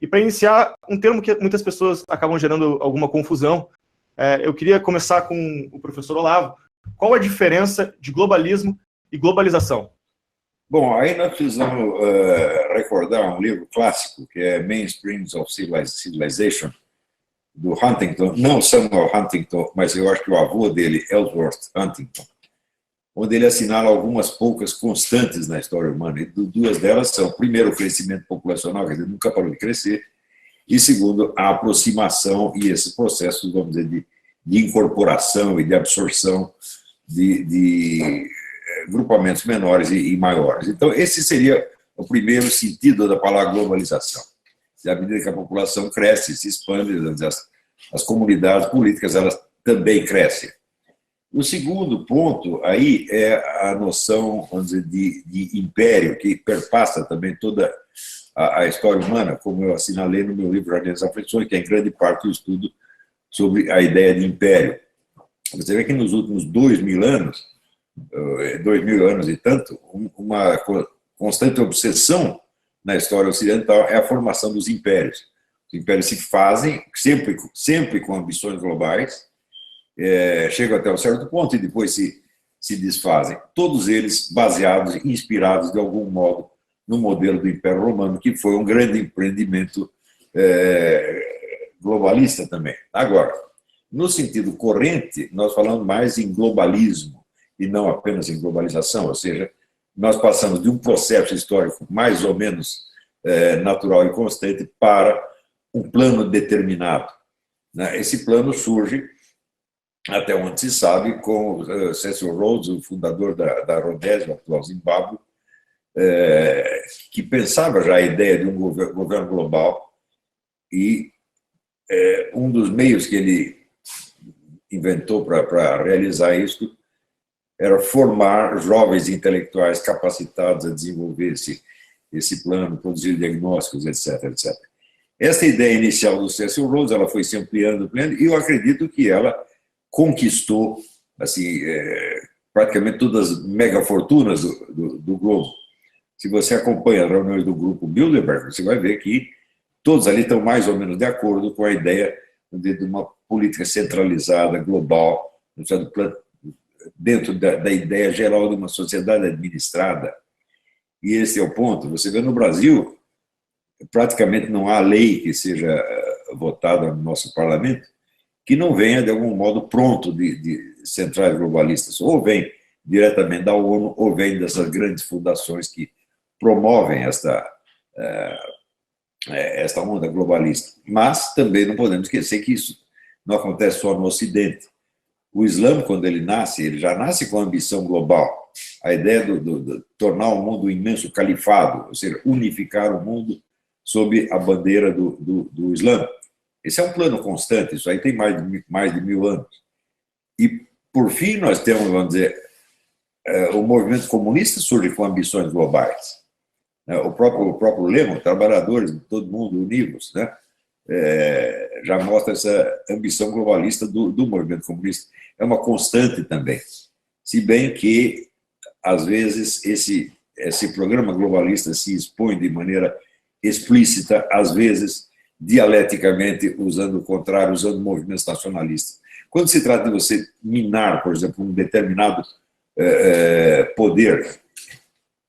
E para iniciar, um termo que muitas pessoas acabam gerando alguma confusão, eu queria começar com o professor Olavo. Qual a diferença de globalismo e globalização? Bom, aí nós precisamos recordar um livro clássico, que é Mainsprings of Civilization, do Huntington, não Samuel Huntington, mas eu acho que o avô dele, Ellsworth Huntington, onde ele assinala algumas poucas constantes na história humana. E duas delas são, primeiro, o crescimento populacional, que nunca parou de crescer, e segundo, a aproximação e esse processo, vamos dizer, de incorporação e de absorção de grupamentos menores e maiores. Então, esse seria o primeiro sentido da palavra globalização. À medida que a população cresce, se expande, as comunidades políticas elas também crescem. O segundo ponto aí é a noção, vamos dizer, de império, que perpassa também toda a história humana, como eu assinalei no meu livro Jardim das Aflições, que é em grande parte o estudo sobre a ideia de império. Você vê que nos últimos 2.000 anos, 2.000 anos e tanto, uma constante obsessão na história ocidental é a formação dos impérios. Os impérios se fazem sempre com ambições globais, chegam até um certo ponto e depois se desfazem. Todos eles baseados, inspirados de algum modo no modelo do Império Romano, que foi um grande empreendimento globalista também. Agora, no sentido corrente, nós falamos mais em globalismo e não apenas em globalização, ou seja, nós passamos de um processo histórico mais ou menos natural e constante para um plano determinado. Esse plano surge, até onde se sabe, com Cecil Rhodes, o fundador da Rodésia, o atual Zimbábue, que pensava já a ideia de um governo global e um dos meios que ele inventou para realizar isso era formar jovens intelectuais capacitados a desenvolver esse plano, produzir diagnósticos, etc, etc. Essa ideia inicial do Cecil Rhodes, ela foi se ampliando, e eu acredito que ela conquistou assim, praticamente todas as megafortunas do globo. Se você acompanha as reuniões do grupo Bilderberg, você vai ver que todos ali estão mais ou menos de acordo com a ideia de uma política centralizada, global, dentro da ideia geral de uma sociedade administrada. E esse é o ponto. Você vê no Brasil, praticamente não há lei que seja votada no nosso parlamento que não venha, de algum modo, pronto de centrais globalistas. Ou vem diretamente da ONU, ou vem dessas grandes fundações que promovem esta onda globalista. Mas também não podemos esquecer que isso não acontece só no Ocidente. O Islã, quando ele já nasce com a ambição global. A ideia de tornar o mundo um imenso califado, ou seja, unificar o mundo sob a bandeira do Islã. Esse é um plano constante, isso aí tem mais de 1.000 anos. E, por fim, nós temos, vamos dizer, o movimento comunista surge com ambições globais. O próprio lema, trabalhadores de todo mundo unidos, né? Já mostra essa ambição globalista do movimento comunista. É uma constante também. Se bem que, às vezes, esse programa globalista se expõe de maneira explícita, às vezes, dialeticamente, usando o contrário, usando movimentos nacionalistas. Quando se trata de você minar, por exemplo, um determinado poder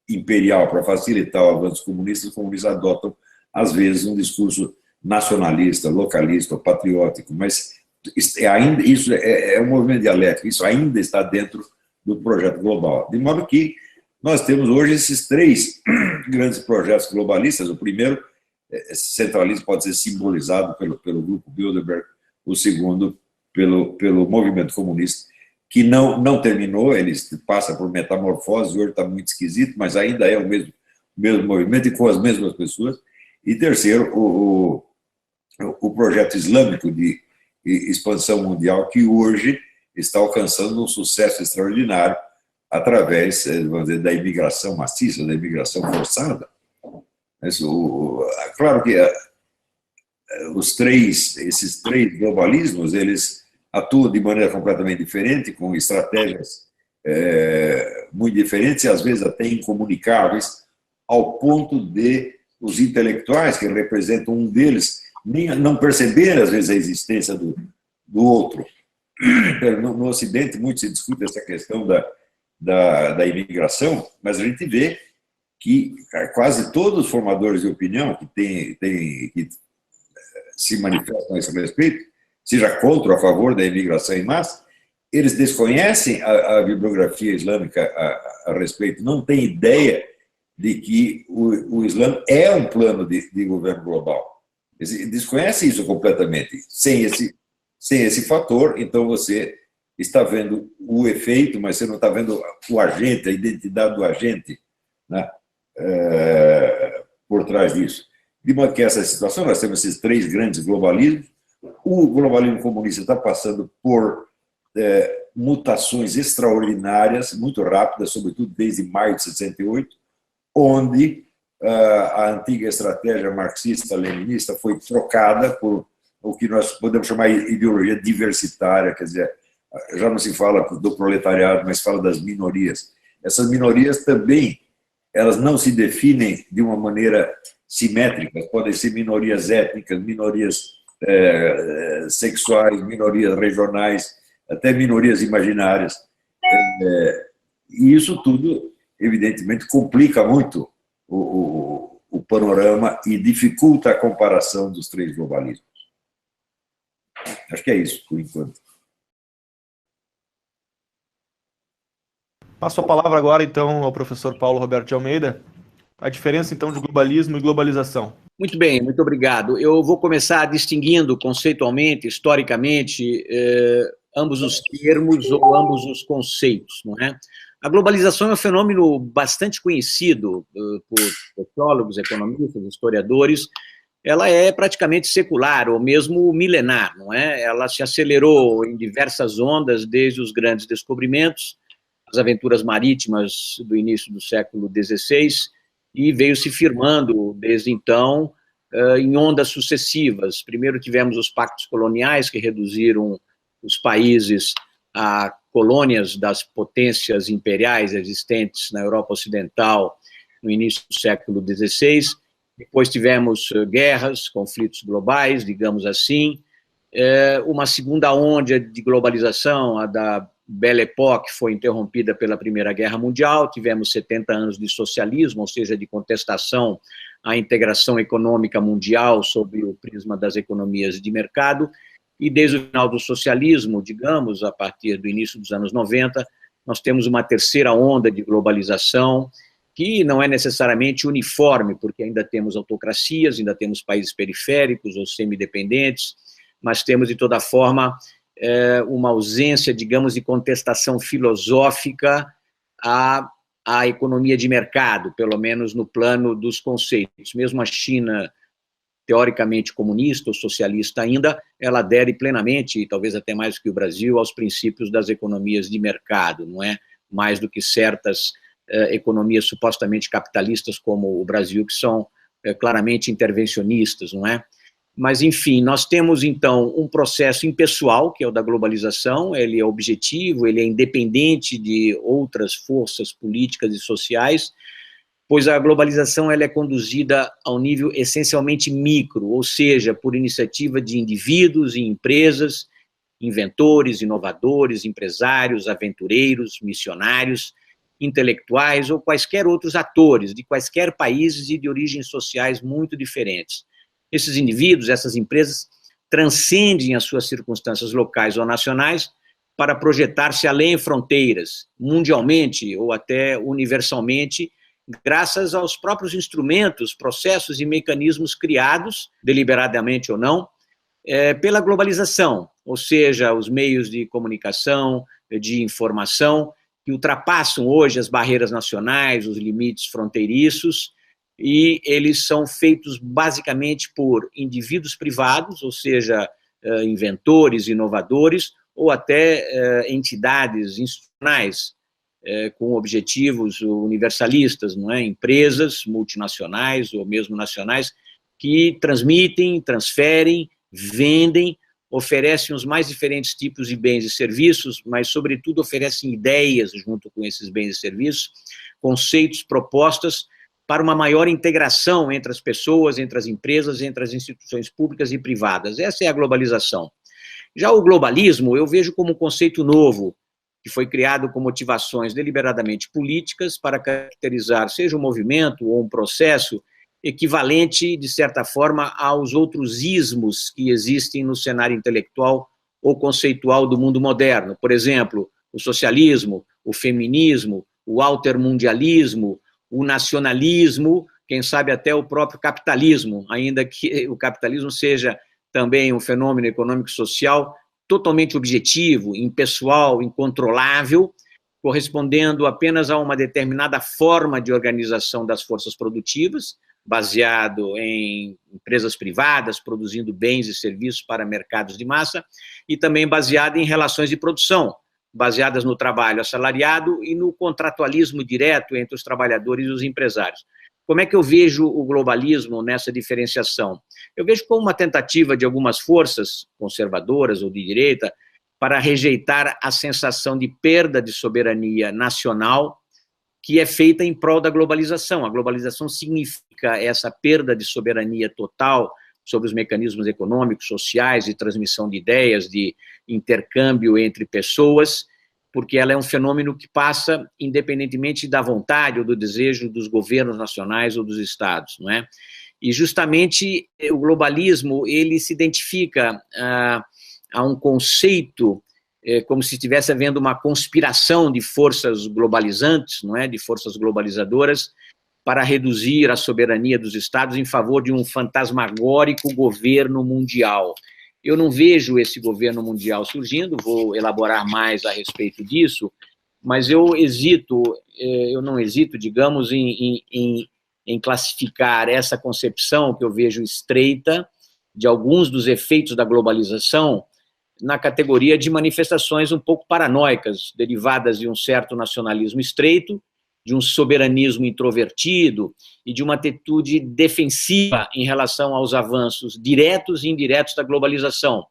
imperial para facilitar o avanço comunista, os comunistas adotam, às vezes, um discurso nacionalista, localista, patriótico, mas isso é um movimento dialético, isso ainda está dentro do projeto global. De modo que nós temos hoje esses 3 grandes projetos globalistas. O primeiro, centralismo, pode ser simbolizado pelo grupo Bilderberg, o segundo, pelo movimento comunista, que não terminou, ele passa por metamorfose, hoje está muito esquisito, mas ainda é o mesmo movimento e com as mesmas pessoas. E terceiro, o projeto islâmico de expansão mundial, que hoje está alcançando um sucesso extraordinário através, vamos dizer, da imigração maciça, da imigração forçada. Claro que esses três globalismos, eles atuam de maneira completamente diferente, com estratégias muito diferentes e às vezes até incomunicáveis, ao ponto de os intelectuais, que representam um deles, nem, não perceberam, às vezes, a existência do outro. No Ocidente, muito se discute essa questão da imigração, mas a gente vê que quase todos os formadores de opinião que se manifestam a esse respeito, seja contra ou a favor da imigração em massa, eles desconhecem a bibliografia islâmica a respeito, não têm ideia de que o Islã é um plano de governo global. Eles desconhecem isso completamente. Sem esse fator, então você está vendo o efeito, mas você não está vendo o agente, a identidade do agente, né, por trás disso. De modo que essa situação, nós temos esses três grandes globalismos. O globalismo comunista está passando por mutações extraordinárias, muito rápidas, sobretudo desde maio de 68, onde a antiga estratégia marxista-leninista foi trocada por o que nós podemos chamar de ideologia diversitária, quer dizer, já não se fala do proletariado, mas fala das minorias. Essas minorias também, elas não se definem de uma maneira simétrica, podem ser minorias étnicas, minorias sexuais, minorias regionais, até minorias imaginárias. E isso tudo, evidentemente, complica muito o panorama e dificulta a comparação dos três globalismos. Acho que é isso, por enquanto. Passo a palavra agora, então, ao professor Paulo Roberto de Almeida. A diferença, então, de globalismo e globalização. Muito bem, muito obrigado. Eu vou começar distinguindo conceitualmente, historicamente, ambos os termos ou ambos os conceitos, não é? A globalização é um fenômeno bastante conhecido por sociólogos, economistas, historiadores. Ela é praticamente secular ou mesmo milenar, não é? Ela se acelerou em diversas ondas desde os grandes descobrimentos, as aventuras marítimas do início do século XVI, e veio se firmando desde então em ondas sucessivas. Primeiro tivemos os pactos coloniais, que reduziram os países a colônias das potências imperiais existentes na Europa Ocidental no início do século XVI. Depois tivemos guerras, conflitos globais, digamos assim. Uma segunda onda de globalização, a da Belle Époque, foi interrompida pela Primeira Guerra Mundial. Tivemos 70 anos de socialismo, ou seja, de contestação à integração econômica mundial sob o prisma das economias de mercado. E desde o final do socialismo, digamos, a partir do início dos anos 90, nós temos uma terceira onda de globalização, que não é necessariamente uniforme, porque ainda temos autocracias, ainda temos países periféricos ou semidependentes, mas temos, de toda forma, uma ausência, digamos, de contestação filosófica à economia de mercado, pelo menos no plano dos conceitos. Mesmo a China, teoricamente comunista ou socialista ainda, ela adere plenamente, e talvez até mais do que o Brasil, aos princípios das economias de mercado, não é? Mais do que certas economias supostamente capitalistas, como o Brasil, que são claramente intervencionistas, não é? Mas, enfim, nós temos, então, um processo impessoal, que é o da globalização. Ele é objetivo, ele é independente de outras forças políticas e sociais, pois a globalização ela é conduzida ao nível essencialmente micro, ou seja, por iniciativa de indivíduos e empresas, inventores, inovadores, empresários, aventureiros, missionários, intelectuais ou quaisquer outros atores de quaisquer países e de origens sociais muito diferentes. Esses indivíduos, essas empresas, transcendem as suas circunstâncias locais ou nacionais para projetar-se além fronteiras, mundialmente ou até universalmente, graças aos próprios instrumentos, processos e mecanismos criados, deliberadamente ou não, pela globalização, ou seja, os meios de comunicação, de informação, que ultrapassam hoje as barreiras nacionais, os limites fronteiriços, e eles são feitos basicamente por indivíduos privados, ou seja, inventores, inovadores, ou até entidades institucionais com objetivos universalistas, não é? Empresas multinacionais ou mesmo nacionais que transmitem, transferem, vendem, oferecem os mais diferentes tipos de bens e serviços, mas, sobretudo, oferecem ideias junto com esses bens e serviços, conceitos, propostas, para uma maior integração entre as pessoas, entre as empresas, entre as instituições públicas e privadas. Essa é a globalização. Já o globalismo eu vejo como um conceito novo, que foi criado com motivações deliberadamente políticas para caracterizar, seja um movimento ou um processo, equivalente, de certa forma, aos outros ismos que existem no cenário intelectual ou conceitual do mundo moderno. Por exemplo, o socialismo, o feminismo, o altermundialismo, o nacionalismo, quem sabe até o próprio capitalismo, ainda que o capitalismo seja também um fenômeno econômico-social totalmente objetivo, impessoal, incontrolável, correspondendo apenas a uma determinada forma de organização das forças produtivas, baseado em empresas privadas, produzindo bens e serviços para mercados de massa, e também baseado em relações de produção, baseadas no trabalho assalariado e no contratualismo direto entre os trabalhadores e os empresários. Como é que eu vejo o globalismo nessa diferenciação? Eu vejo como uma tentativa de algumas forças conservadoras ou de direita para rejeitar a sensação de perda de soberania nacional que é feita em prol da globalização. A globalização significa essa perda de soberania total sobre os mecanismos econômicos, sociais, de transmissão de ideias, de intercâmbio entre pessoas, porque ela é um fenômeno que passa independentemente da vontade ou do desejo dos governos nacionais ou dos estados, não é? E justamente o globalismo, ele se identifica a um conceito como se estivesse havendo uma conspiração de forças globalizantes, não é? De forças globalizadoras, para reduzir a soberania dos estados em favor de um fantasmagórico governo mundial. Eu não vejo esse governo mundial surgindo, vou elaborar mais a respeito disso, mas eu não hesito, digamos, em classificar essa concepção que eu vejo estreita de alguns dos efeitos da globalização na categoria de manifestações um pouco paranoicas, derivadas de um certo nacionalismo estreito, de um soberanismo introvertido e de uma atitude defensiva em relação aos avanços diretos e indiretos da globalização,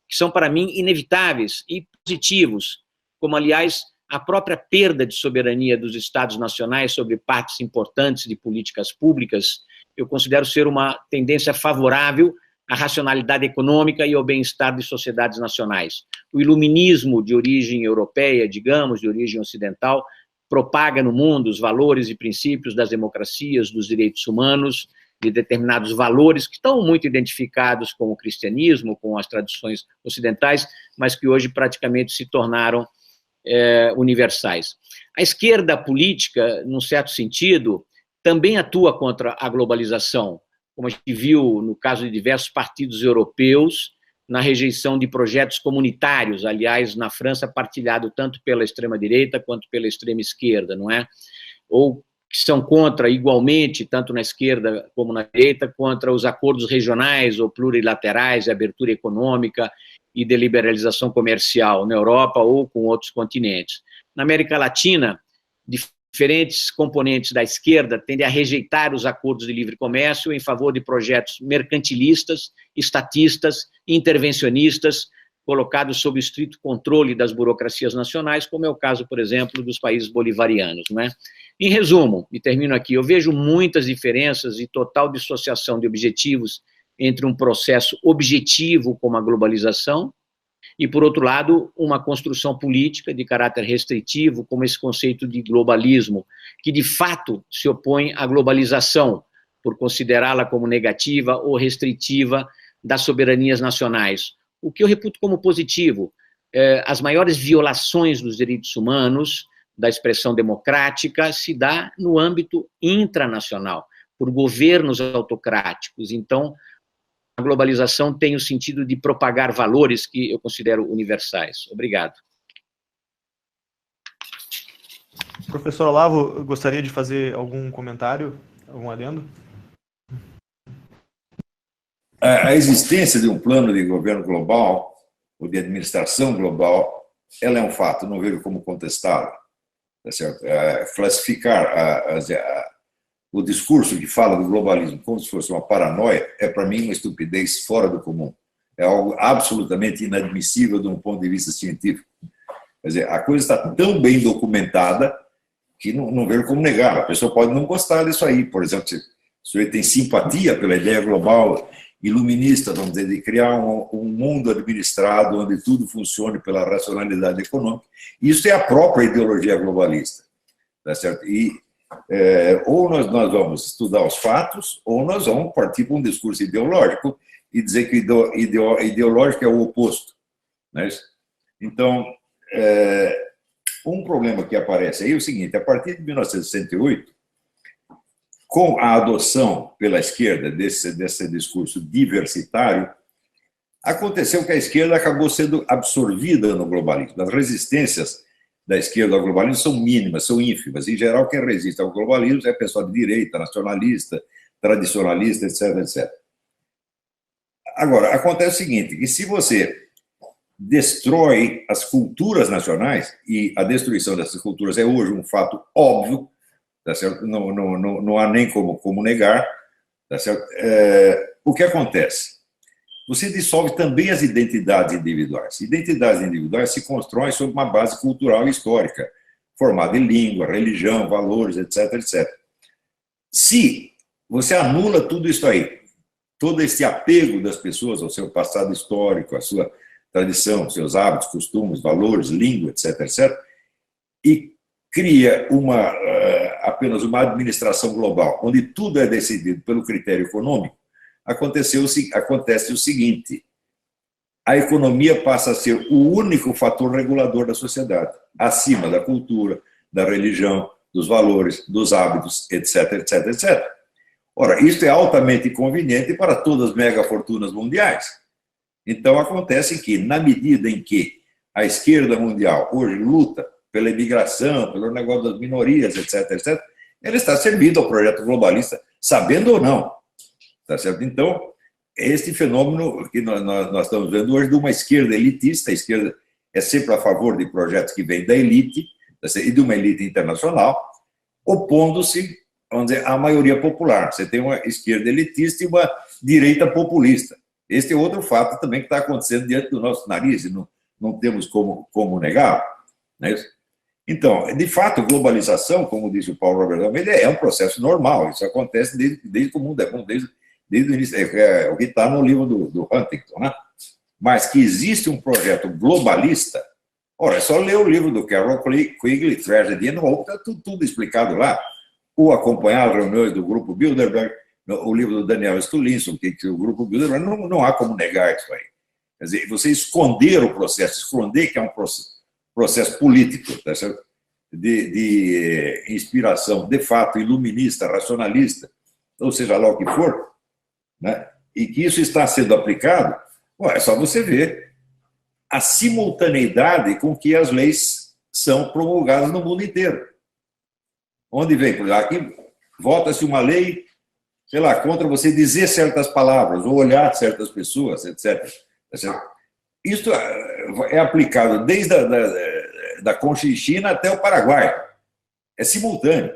que são, para mim, inevitáveis e positivos, como, aliás, a própria perda de soberania dos Estados nacionais sobre partes importantes de políticas públicas, eu considero ser uma tendência favorável à racionalidade econômica e ao bem-estar de sociedades nacionais. O iluminismo de origem europeia, digamos, de origem ocidental, propaga no mundo os valores e princípios das democracias, dos direitos humanos, de determinados valores que estão muito identificados com o cristianismo, com as tradições ocidentais, mas que hoje praticamente se tornaram universais. A esquerda política, num certo sentido, também atua contra a globalização, como a gente viu no caso de diversos partidos europeus, na rejeição de projetos comunitários, aliás, na França, partilhado tanto pela extrema-direita quanto pela extrema-esquerda, não é? Ou que são contra, igualmente, tanto na esquerda como na direita, contra os acordos regionais ou plurilaterais de abertura econômica e de liberalização comercial na Europa ou com outros continentes. Na América Latina, diferentes componentes da esquerda tendem a rejeitar os acordos de livre comércio em favor de projetos mercantilistas, estatistas, intervencionistas, colocados sob estrito controle das burocracias nacionais, como é o caso, por exemplo, dos países bolivarianos, não é? Em resumo, e termino aqui, eu vejo muitas diferenças e total dissociação de objetivos entre um processo objetivo como a globalização e, por outro lado, uma construção política de caráter restritivo, como esse conceito de globalismo, que de fato se opõe à globalização, por considerá-la como negativa ou restritiva das soberanias nacionais. O que eu reputo como positivo, as maiores violações dos direitos humanos, da expressão democrática, se dá no âmbito intranacional, por governos autocráticos. Então, a globalização tem o sentido de propagar valores que eu considero universais. Obrigado. Professor Olavo, eu gostaria de fazer algum comentário, algum adendo? A existência de um plano de governo global, ou de administração global, ela é um fato, não vejo como contestá-la. Tá certo? Classificar o discurso que fala do globalismo como se fosse uma paranoia é, para mim, uma estupidez fora do comum. É algo absolutamente inadmissível de um ponto de vista científico. Quer dizer, a coisa está tão bem documentada que não vejo como negar. A pessoa pode não gostar disso aí. Por exemplo, se o sujeito tem simpatia pela ideia global iluminista, vamos dizer, de criar um mundo administrado onde tudo funcione pela racionalidade econômica, isso é a própria ideologia globalista. Tá certo? E ou nós vamos estudar os fatos, ou nós vamos partir para um discurso ideológico e dizer que ideológico é o oposto. Não é isso? Então, um problema que aparece aí é o seguinte: a partir de 1968, com a adoção pela esquerda desse discurso diversitário, aconteceu que a esquerda acabou sendo absorvida no globalismo. As resistências da esquerda ao globalismo são mínimas, são ínfimas. Em geral, quem resiste ao globalismo é pessoal de direita, nacionalista, tradicionalista, etc, etc. Agora, acontece o seguinte, que se você destrói as culturas nacionais, e a destruição dessas culturas é hoje um fato óbvio, tá certo? Não há nem como negar, tá certo? O que acontece? Você dissolve também as identidades individuais. Identidades individuais se constroem sobre uma base cultural e histórica, formada em língua, religião, valores, etc, etc. Se você anula tudo isso aí, todo esse apego das pessoas ao seu passado histórico, à sua tradição, seus hábitos, costumes, valores, língua, etc, etc, e cria apenas uma administração global, onde tudo é decidido pelo critério econômico, acontece o seguinte: a economia passa a ser o único fator regulador da sociedade, acima da cultura, da religião, dos valores, dos hábitos, etc, etc, etc. Ora, isso é altamente inconveniente para todas as megafortunas mundiais. Então, acontece que, na medida em que a esquerda mundial hoje luta pela imigração, pelo negócio das minorias, etc, etc, ela está servindo ao projeto globalista, sabendo ou não. Tá certo? Então, este fenômeno que nós estamos vendo hoje de uma esquerda elitista, a esquerda é sempre a favor de projetos que vêm da elite, e de uma elite internacional, opondo-se, vamos dizer, à maioria popular. Você tem uma esquerda elitista e uma direita populista. Este é outro fato também que está acontecendo diante do nosso nariz, e não temos como negar. Não é isso? Então, de fato, globalização, como disse o Paulo Roberto Almeida, é um processo normal. Isso acontece desde que o mundo é mundo, desde o início, o que está no livro do Huntington, né? Mas que existe um projeto globalista, ora, é só ler o livro do Carroll Quigley, Tragedy and Hope, está tudo explicado lá, ou acompanhar as reuniões do Grupo Bilderberg, o livro do Daniel Stulhinson, que o Grupo Bilderberg, não há como negar isso aí. Quer dizer, você esconder o processo, esconder que é um processo político, tá certo? De inspiração, de fato, iluminista, racionalista, ou seja lá o que for, né? E que isso está sendo aplicado, é só você ver a simultaneidade com que as leis são promulgadas no mundo inteiro. Onde vem? Por exemplo, aqui vota-se uma lei, sei lá, contra você dizer certas palavras, ou olhar certas pessoas, etc. Isso é aplicado desde da Conchinchina até o Paraguai. É simultâneo.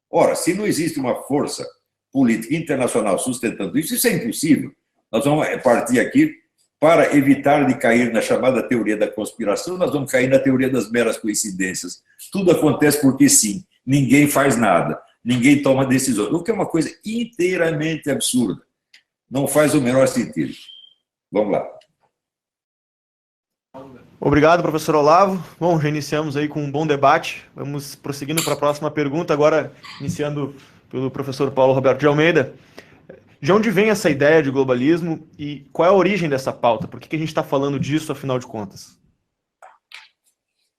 Ora, se não existe uma força política internacional sustentando isso, isso é impossível. Nós vamos partir aqui para evitar de cair na chamada teoria da conspiração, nós vamos cair na teoria das meras coincidências. Tudo acontece porque sim, ninguém faz nada, ninguém toma decisão, o que é uma coisa inteiramente absurda. Não faz o menor sentido. Vamos lá. Obrigado, professor Olavo. Bom, já iniciamos aí com um bom debate. Vamos prosseguindo para a próxima pergunta, agora iniciando pelo professor Paulo Roberto de Almeida. De onde vem essa ideia de globalismo e qual é a origem dessa pauta? Por que a gente está falando disso, afinal de contas?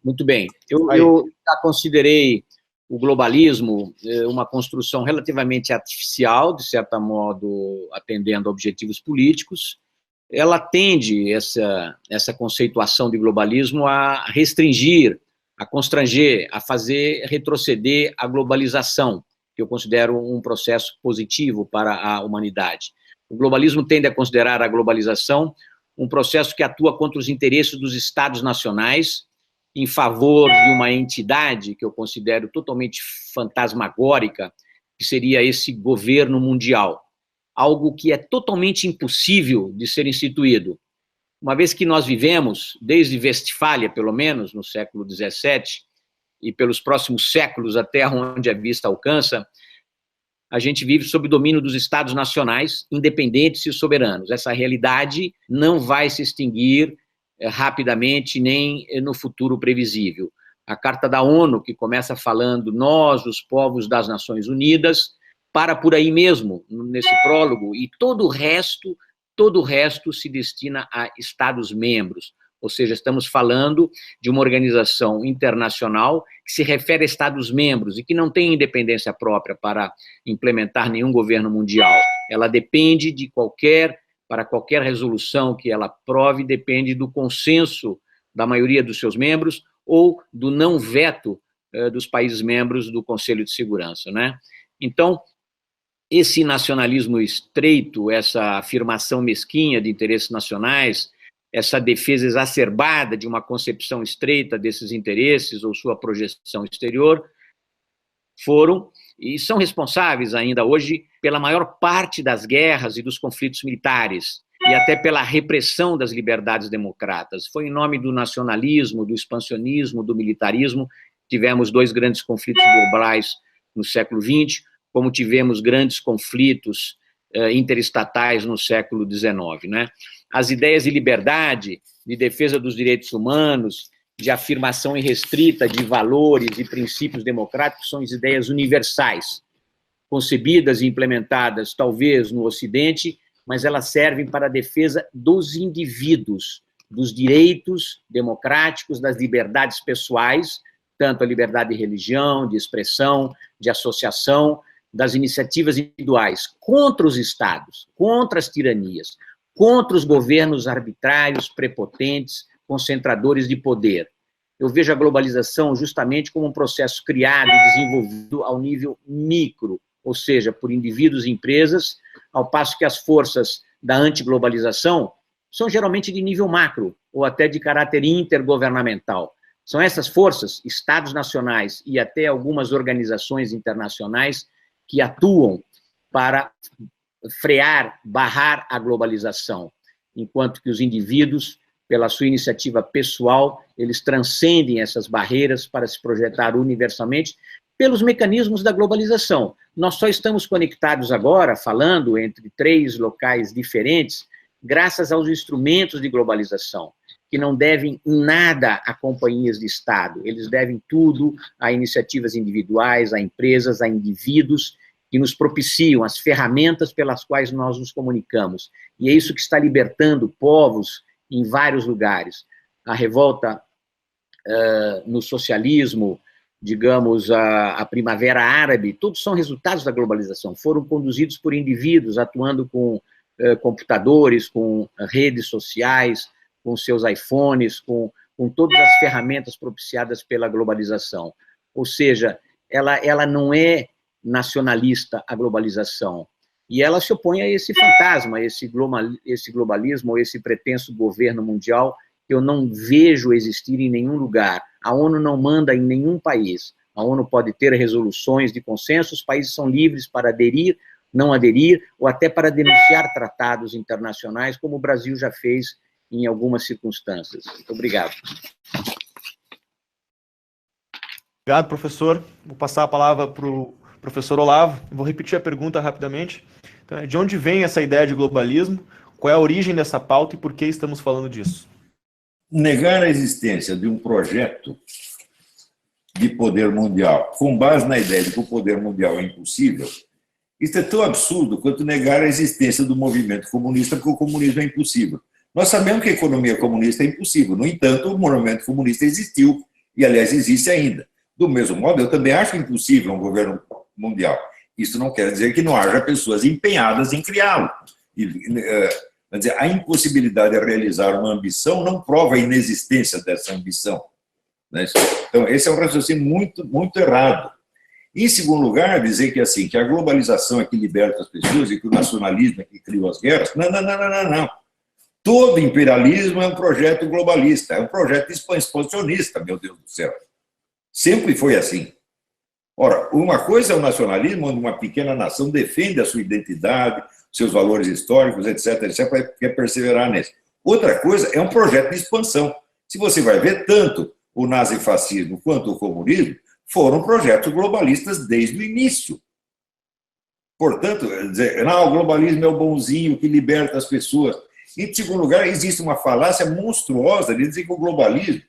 Muito bem. Eu já considerei o globalismo uma construção relativamente artificial, de certo modo, atendendo a objetivos políticos. Ela tende, essa conceituação de globalismo, a restringir, a constranger, a fazer retroceder a globalização, que eu considero um processo positivo para a humanidade. O globalismo tende a considerar a globalização um processo que atua contra os interesses dos Estados nacionais, em favor de uma entidade que eu considero totalmente fantasmagórica, que seria esse governo mundial. Algo que é totalmente impossível de ser instituído. Uma vez que nós vivemos, desde Westfália, pelo menos, no século XVII, e pelos próximos séculos, até onde a vista alcança, a gente vive sob o domínio dos Estados nacionais, independentes e soberanos. Essa realidade não vai se extinguir rapidamente, nem no futuro previsível. A Carta da ONU, que começa falando nós, os povos das Nações Unidas, para por aí mesmo, nesse prólogo, e todo o resto se destina a Estados-membros. Ou seja, estamos falando de uma organização internacional que se refere a Estados-membros e que não tem independência própria para implementar nenhum governo mundial. Ela depende para qualquer resolução que ela aprove, depende do consenso da maioria dos seus membros ou do não veto dos países membros do Conselho de Segurança, né? Então, esse nacionalismo estreito, essa afirmação mesquinha de interesses nacionais, essa defesa exacerbada de uma concepção estreita desses interesses ou sua projeção exterior, foram e são responsáveis ainda hoje pela maior parte das guerras e dos conflitos militares, e até pela repressão das liberdades democratas. Foi em nome do nacionalismo, do expansionismo, do militarismo, tivemos 2 grandes conflitos globais no século XX, como tivemos grandes conflitos interestatais no século XIX, né? As ideias de liberdade, de defesa dos direitos humanos, de afirmação irrestrita de valores e princípios democráticos são as ideias universais, concebidas e implementadas, talvez, no Ocidente, mas elas servem para a defesa dos indivíduos, dos direitos democráticos, das liberdades pessoais, tanto a liberdade de religião, de expressão, de associação, das iniciativas individuais, contra os estados, contra as tiranias, contra os governos arbitrários, prepotentes, concentradores de poder. Eu vejo a globalização justamente como um processo criado e desenvolvido ao nível micro, ou seja, por indivíduos e empresas, ao passo que as forças da antiglobalização são geralmente de nível macro, ou até de caráter intergovernamental. São essas forças, estados nacionais e até algumas organizações internacionais que atuam para frear, barrar a globalização, enquanto que os indivíduos, pela sua iniciativa pessoal, eles transcendem essas barreiras para se projetar universalmente pelos mecanismos da globalização. Nós só estamos conectados agora, falando entre 3 locais diferentes, graças aos instrumentos de globalização, que não devem nada a companhias de Estado, eles devem tudo a iniciativas individuais, a empresas, a indivíduos, que nos propiciam as ferramentas pelas quais nós nos comunicamos. E é isso que está libertando povos em vários lugares. A revolta no socialismo, digamos, a primavera árabe, todos são resultados da globalização, foram conduzidos por indivíduos atuando com computadores, com redes sociais, com seus iPhones, com todas as ferramentas propiciadas pela globalização. Ou seja, ela não é nacionalista, a globalização, e ela se opõe a esse fantasma, esse globalismo, ou esse pretenso governo mundial, que eu não vejo existir em nenhum lugar. A ONU não manda em nenhum país. A ONU pode ter resoluções de consenso, os países são livres para aderir, não aderir, ou até para denunciar tratados internacionais, como o Brasil já fez em algumas circunstâncias. Muito obrigado. Obrigado, professor. Vou passar a palavra para o professor Olavo. Vou repetir a pergunta rapidamente. Então, de onde vem essa ideia de globalismo? Qual é a origem dessa pauta e por que estamos falando disso? Negar a existência de um projeto de poder mundial com base na ideia de que o poder mundial é impossível, isso é tão absurdo quanto negar a existência do movimento comunista, porque o comunismo é impossível. Nós sabemos que a economia comunista é impossível, no entanto, o movimento comunista existiu e, aliás, existe ainda. Do mesmo modo, eu também acho impossível um governo mundial. Isso não quer dizer que não haja pessoas empenhadas em criá-lo. Quer dizer, a impossibilidade de realizar uma ambição não prova a inexistência dessa ambição. Então, esse é um raciocínio muito, muito errado. Em segundo lugar, dizer que, assim, que a globalização é que liberta as pessoas e que o nacionalismo é que cria as guerras. Não. Todo imperialismo é um projeto globalista, é um projeto expansionista, meu Deus do céu. Sempre foi assim. Ora, uma coisa é o nacionalismo, onde uma pequena nação defende a sua identidade, seus valores históricos, etc., quer perseverar nisso. Outra coisa é um projeto de expansão. Se você vai ver, tanto o nazifascismo quanto o comunismo foram projetos globalistas desde o início. Portanto, dizer, não, o globalismo é o bonzinho que liberta as pessoas. Em segundo lugar, existe uma falácia monstruosa de dizer que o globalismo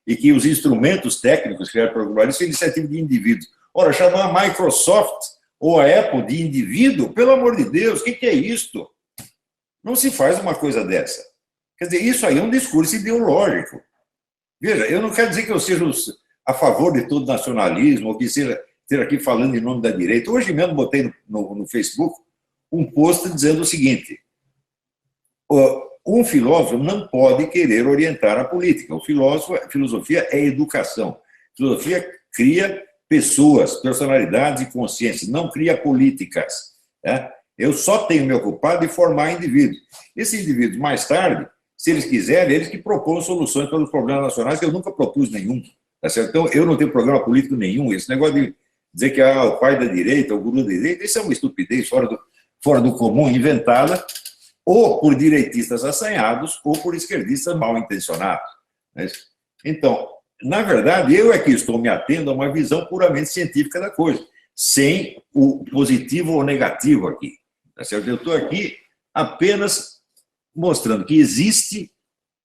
e que os instrumentos técnicos criados pelo globalismo são iniciativa de indivíduos. Ora, chamar a Microsoft ou a Apple de indivíduo, pelo amor de Deus, o que é isto? Não se faz uma coisa dessa. Quer dizer, isso aí é um discurso ideológico. Veja, eu não quero dizer que eu seja a favor de todo nacionalismo, ou que seja ter aqui falando em nome da direita. Hoje mesmo botei no Facebook um post dizendo o seguinte: um filósofo não pode querer orientar a política. A filosofia é educação. A filosofia cria pessoas, personalidades e consciências, não cria políticas. Né? Eu só tenho me ocupado de formar indivíduos. Esses indivíduos, mais tarde, se eles quiserem, eles que propõem soluções para os problemas nacionais, que eu nunca propus nenhum. Tá certo? Então, eu não tenho programa político nenhum. Esse negócio de dizer que o pai da direita, o guru da direita, isso é uma estupidez fora do comum, inventada ou por direitistas assanhados ou por esquerdistas mal intencionados. Então, na verdade, eu é que estou me atendo a uma visão puramente científica da coisa, sem o positivo ou negativo aqui. Tá certo? Eu estou aqui apenas mostrando que existe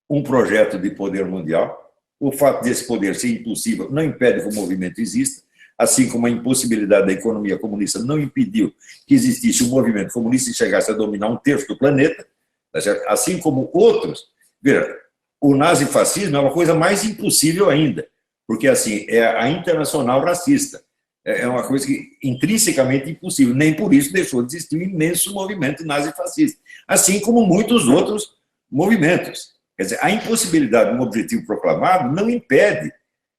um projeto de poder mundial. O fato desse poder ser impossível não impede que o movimento exista, assim como a impossibilidade da economia comunista não impediu que existisse um movimento comunista e chegasse a dominar 1/3 do planeta, tá certo? Assim como outros. Veja, o nazifascismo é uma coisa mais impossível ainda, porque assim é a internacional racista. É uma coisa que intrinsecamente impossível. Nem por isso deixou de existir um imenso movimento nazifascista, assim como muitos outros movimentos. Quer dizer, a impossibilidade de um objetivo proclamado não impede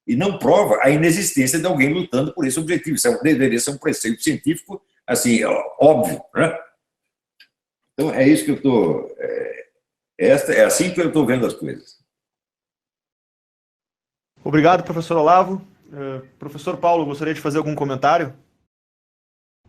e não prova a inexistência de alguém lutando por esse objetivo. Isso deveria ser um preceito científico, assim, óbvio, né? Então, é isso que eu estou... É assim que eu estou vendo as coisas. Obrigado, professor Olavo. Professor Paulo, gostaria de fazer algum comentário?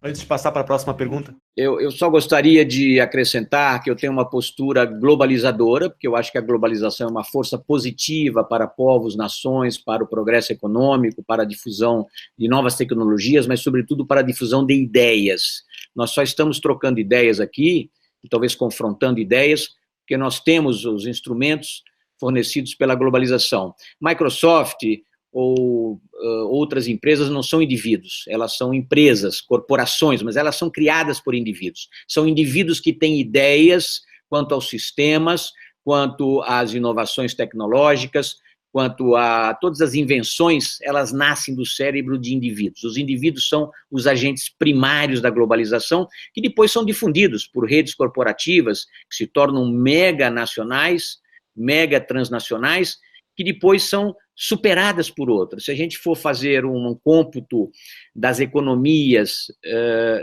Antes de passar para a próxima pergunta. Eu só gostaria de acrescentar que eu tenho uma postura globalizadora, porque eu acho que a globalização é uma força positiva para povos, nações, para o progresso econômico, para a difusão de novas tecnologias, mas, sobretudo, para a difusão de ideias. Nós só estamos trocando ideias aqui, e talvez confrontando ideias, porque nós temos os instrumentos fornecidos pela globalização. Microsoft ou outras empresas não são indivíduos, elas são empresas, corporações, mas elas são criadas por indivíduos. São indivíduos que têm ideias quanto aos sistemas, quanto às inovações tecnológicas, quanto a todas as invenções, elas nascem do cérebro de indivíduos. Os indivíduos são os agentes primários da globalização, que depois são difundidos por redes corporativas, que se tornam mega nacionais, mega transnacionais, que depois são superadas por outras. Se a gente for fazer um cômputo das economias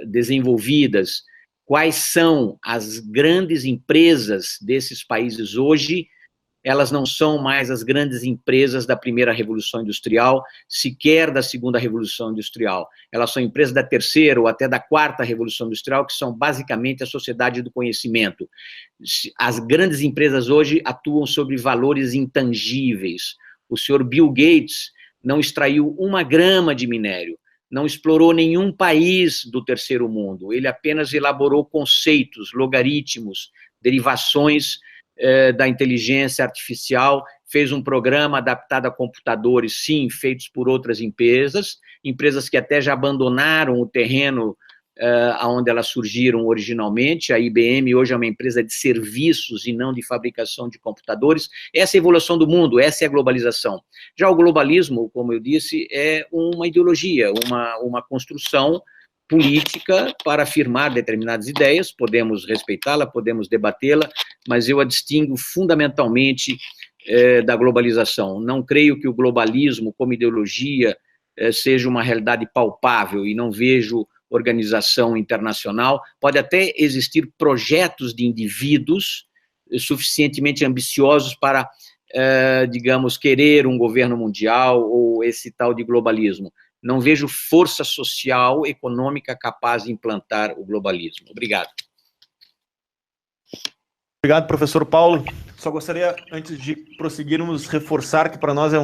desenvolvidas, quais são as grandes empresas desses países hoje, elas não são mais as grandes empresas da primeira Revolução Industrial, sequer da segunda Revolução Industrial. Elas são empresas da terceira ou até da quarta Revolução Industrial, que são basicamente a sociedade do conhecimento. As grandes empresas hoje atuam sobre valores intangíveis. O senhor Bill Gates não extraiu 1 grama de minério, não explorou nenhum país do terceiro mundo, ele apenas elaborou conceitos, logaritmos, derivações da inteligência artificial, fez um programa adaptado a computadores, sim, feitos por outras empresas que até já abandonaram o terreno onde elas surgiram originalmente. A IBM hoje é uma empresa de serviços e não de fabricação de computadores. Essa é a evolução do mundo, essa é a globalização. Já o globalismo, como eu disse, é uma ideologia, uma construção política para afirmar determinadas ideias, podemos respeitá-la, podemos debatê-la, mas eu a distingo fundamentalmente da globalização. Não creio que o globalismo, como ideologia, seja uma realidade palpável, e não vejo organização internacional. Pode até existir projetos de indivíduos suficientemente ambiciosos para, digamos, querer um governo mundial ou esse tal de globalismo. Não vejo força social, econômica capaz de implantar o globalismo. Obrigado. Obrigado, professor Paulo. Só gostaria, antes de prosseguirmos, reforçar que para nós é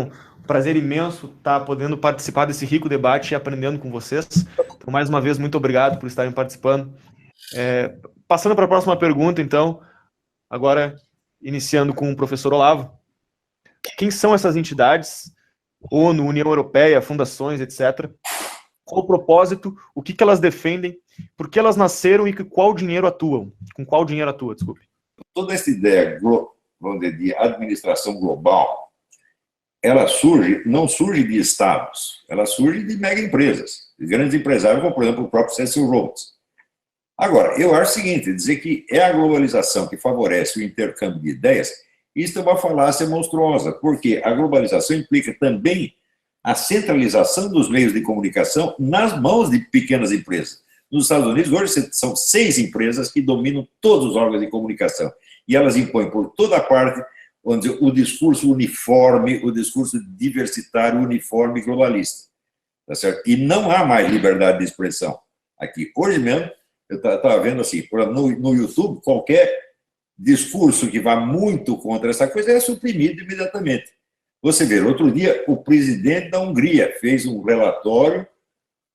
prazer imenso estar podendo participar desse rico debate e aprendendo com vocês. Então, mais uma vez, muito obrigado por estarem participando. Passando para a próxima pergunta, então, agora iniciando com o professor Olavo. Quem são essas entidades? ONU, União Europeia, fundações, etc. Qual o propósito? O que elas defendem? Por que elas nasceram e com qual dinheiro atuam? Desculpe. Toda essa ideia de administração global, ela não surge de estados, ela surge de mega empresas, de grandes empresários, como, por exemplo, o próprio Cecil Rhodes. Agora, eu acho o seguinte, dizer que é a globalização que favorece o intercâmbio de ideias, isso é uma falácia monstruosa, porque a globalização implica também a centralização dos meios de comunicação nas mãos de pequenas empresas. Nos Estados Unidos, hoje, são 6 empresas que dominam todos os órgãos de comunicação, e elas impõem por toda parte onde o discurso uniforme, o discurso diversitário, uniforme e globalista. Tá certo? E não há mais liberdade de expressão aqui. Hoje mesmo, eu estava vendo assim, no YouTube, qualquer discurso que vá muito contra essa coisa é suprimido imediatamente. Você vê, outro dia, o presidente da Hungria fez um relatório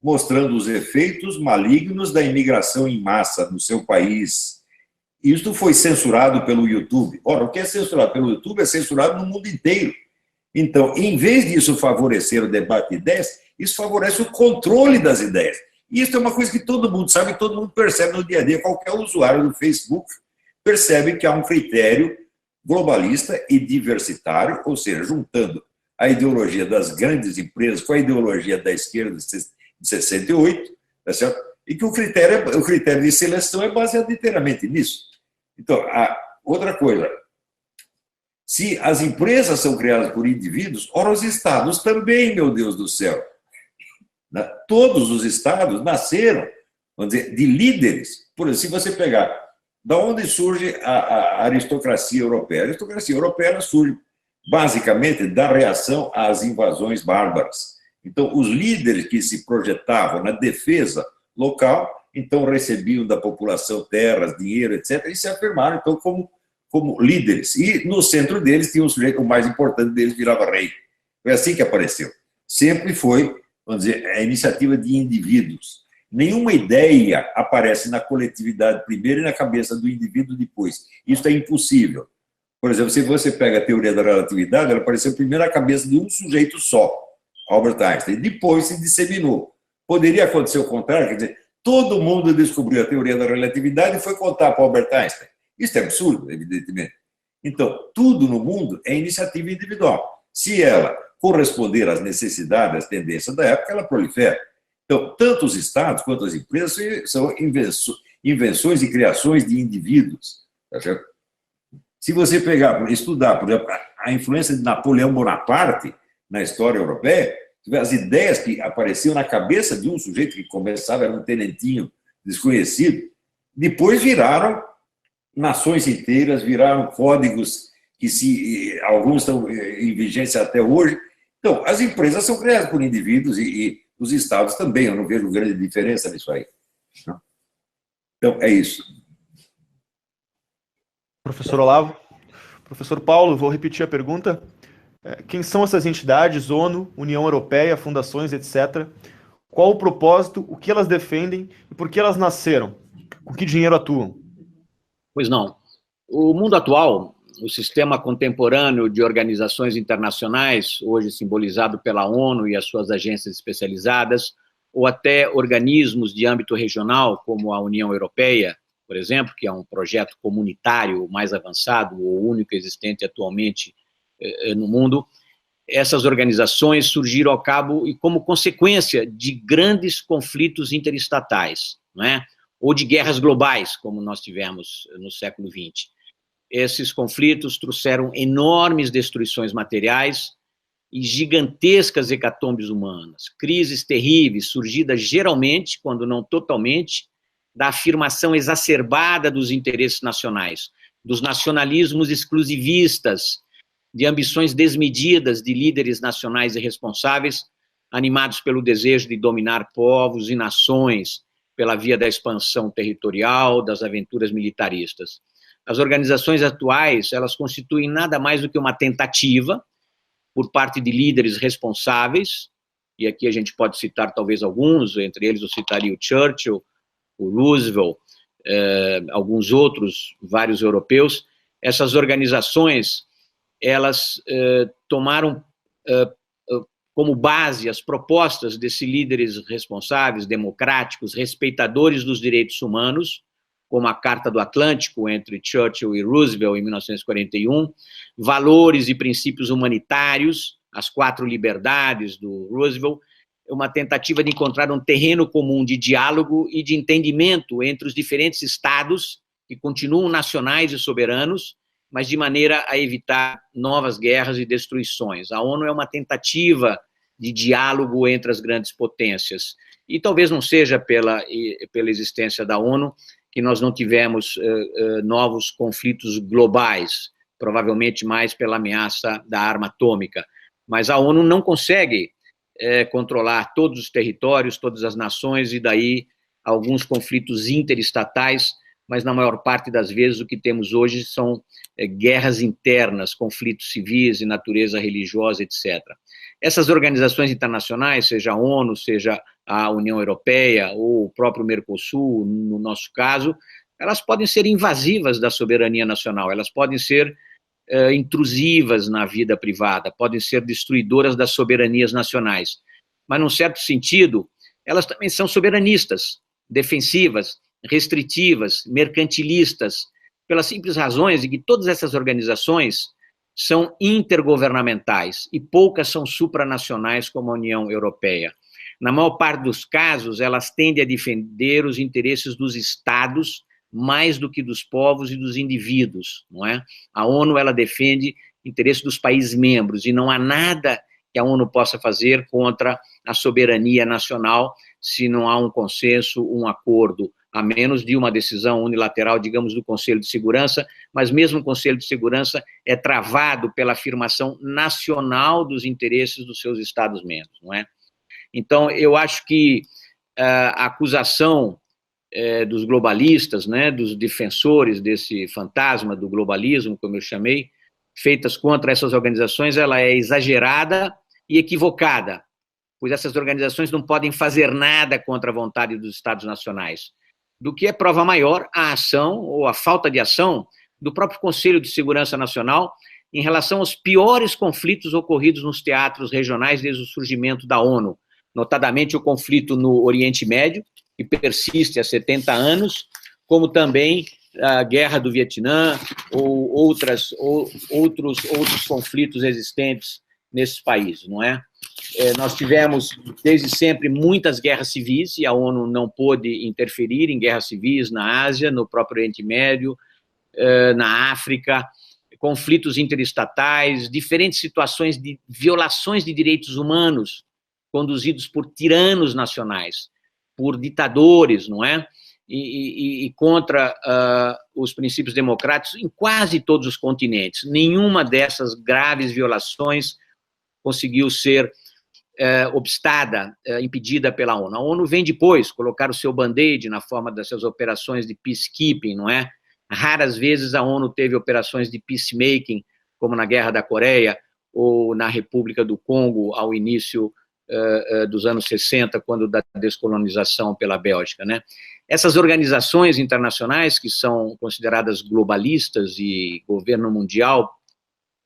mostrando os efeitos malignos da imigração em massa no seu país. Isso foi censurado pelo YouTube. Ora, o que é censurado pelo YouTube é censurado no mundo inteiro. Então, em vez disso favorecer o debate de ideias, isso favorece o controle das ideias. E isso é uma coisa que todo mundo sabe, todo mundo percebe no dia a dia. Qualquer usuário do Facebook percebe que há um critério globalista e diversitário, ou seja, juntando a ideologia das grandes empresas com a ideologia da esquerda de 68, tá certo? E que o critério de seleção é baseado inteiramente nisso. Então, outra coisa, se as empresas são criadas por indivíduos, ora, os estados também, meu Deus do céu. Todos os estados nasceram, vamos dizer, de líderes. Por exemplo, se você pegar, da onde surge a aristocracia europeia? A aristocracia europeia surge basicamente da reação às invasões bárbaras. Então, os líderes que se projetavam na defesa local, então recebiam da população terras, dinheiro, etc., e se afirmaram, então, como líderes. E no centro deles tinha um sujeito, o mais importante deles virava rei. Foi assim que apareceu. Sempre foi, vamos dizer, a iniciativa de indivíduos. Nenhuma ideia aparece na coletividade primeiro e na cabeça do indivíduo depois. Isso é impossível. Por exemplo, se você pega a teoria da relatividade, ela apareceu primeiro na cabeça de um sujeito só, Albert Einstein, e depois se disseminou. Poderia acontecer o contrário, quer dizer, todo mundo descobriu a teoria da relatividade e foi contar para Albert Einstein. Isso é absurdo, evidentemente. Então, tudo no mundo é iniciativa individual. Se ela corresponder às necessidades, às tendências da época, ela prolifera. Então, tanto os estados quanto as empresas são invenções e criações de indivíduos. Tá certo? Se você estudar, por exemplo, a influência de Napoleão Bonaparte na história europeia, as ideias que apareciam na cabeça de um sujeito que começava, era um tenentinho desconhecido, depois viraram nações inteiras, viraram códigos que alguns estão em vigência até hoje. Então, as empresas são criadas por indivíduos e os estados também, eu não vejo grande diferença nisso aí. Então, é isso. Professor Olavo. Professor Paulo, vou repetir a pergunta. Quem são essas entidades, ONU, União Europeia, fundações, etc.? Qual o propósito, o que elas defendem e por que elas nasceram? Com que dinheiro atuam? Pois não. O mundo atual, o sistema contemporâneo de organizações internacionais, hoje simbolizado pela ONU e as suas agências especializadas, ou até organismos de âmbito regional, como a União Europeia, por exemplo, que é um projeto comunitário mais avançado, o único existente atualmente no mundo, essas organizações surgiram ao cabo e como consequência de grandes conflitos interestatais, não é? Ou de guerras globais, como nós tivemos no século XX. Esses conflitos trouxeram enormes destruições materiais e gigantescas hecatombes humanas, crises terríveis, surgidas geralmente, quando não totalmente, da afirmação exacerbada dos interesses nacionais, dos nacionalismos exclusivistas, de ambições desmedidas de líderes nacionais irresponsáveis, animados pelo desejo de dominar povos e nações, pela via da expansão territorial, das aventuras militaristas. As organizações atuais, elas constituem nada mais do que uma tentativa por parte de líderes responsáveis, e aqui a gente pode citar talvez alguns, entre eles eu citaria o Churchill, o Roosevelt, alguns outros, vários europeus. Essas organizações, elas tomaram como base as propostas desses líderes responsáveis, democráticos, respeitadores dos direitos humanos, como a Carta do Atlântico, entre Churchill e Roosevelt, em 1941, valores e princípios humanitários, as 4 liberdades do Roosevelt, uma tentativa de encontrar um terreno comum de diálogo e de entendimento entre os diferentes estados, que continuam nacionais e soberanos, mas de maneira a evitar novas guerras e destruições. A ONU é uma tentativa de diálogo entre as grandes potências. E talvez não seja pela existência da ONU que nós não tivemos novos conflitos globais, provavelmente mais pela ameaça da arma atômica. Mas a ONU não consegue controlar todos os territórios, todas as nações, e daí alguns conflitos interestatais, mas na maior parte das vezes o que temos hoje são guerras internas, conflitos civis de natureza religiosa, etc. Essas organizações internacionais, seja a ONU, seja a União Europeia ou o próprio Mercosul, no nosso caso, elas podem ser invasivas da soberania nacional, elas podem ser intrusivas na vida privada, podem ser destruidoras das soberanias nacionais, mas, num certo sentido, elas também são soberanistas, defensivas, restritivas, mercantilistas, pelas simples razões de que todas essas organizações são intergovernamentais e poucas são supranacionais, como a União Europeia. Na maior parte dos casos, elas tendem a defender os interesses dos estados mais do que dos povos e dos indivíduos, não é? A ONU, ela defende interesses dos países membros e não há nada que a ONU possa fazer contra a soberania nacional se não há um consenso, um acordo, a menos de uma decisão unilateral, digamos, do Conselho de Segurança, mas mesmo o Conselho de Segurança é travado pela afirmação nacional dos interesses dos seus Estados-membros, não é? Então, eu acho que a acusação dos globalistas, né, dos defensores desse fantasma do globalismo, como eu chamei, feitas contra essas organizações, ela é exagerada e equivocada, pois essas organizações não podem fazer nada contra a vontade dos Estados nacionais. Do que é prova maior a ação ou a falta de ação do próprio Conselho de Segurança Nacional em relação aos piores conflitos ocorridos nos teatros regionais desde o surgimento da ONU, notadamente o conflito no Oriente Médio, que persiste há 70 anos, como também a Guerra do Vietnã ou outros conflitos existentes nesses países, não é? Nós tivemos, desde sempre, muitas guerras civis, e a ONU não pôde interferir em guerras civis na Ásia, no próprio Oriente Médio, na África, conflitos interestatais, diferentes situações de violações de direitos humanos conduzidos por tiranos nacionais, por ditadores, não é? E contra os princípios democráticos em quase todos os continentes. Nenhuma dessas graves violações conseguiu ser obstada, impedida pela ONU. A ONU vem depois colocar o seu band-aid na forma dessas operações de peacekeeping, não é? Raras vezes a ONU teve operações de peacemaking, como na Guerra da Coreia ou na República do Congo, ao início dos anos 60, quando da descolonização pela Bélgica, né? Essas organizações internacionais, que são consideradas globalistas e governo mundial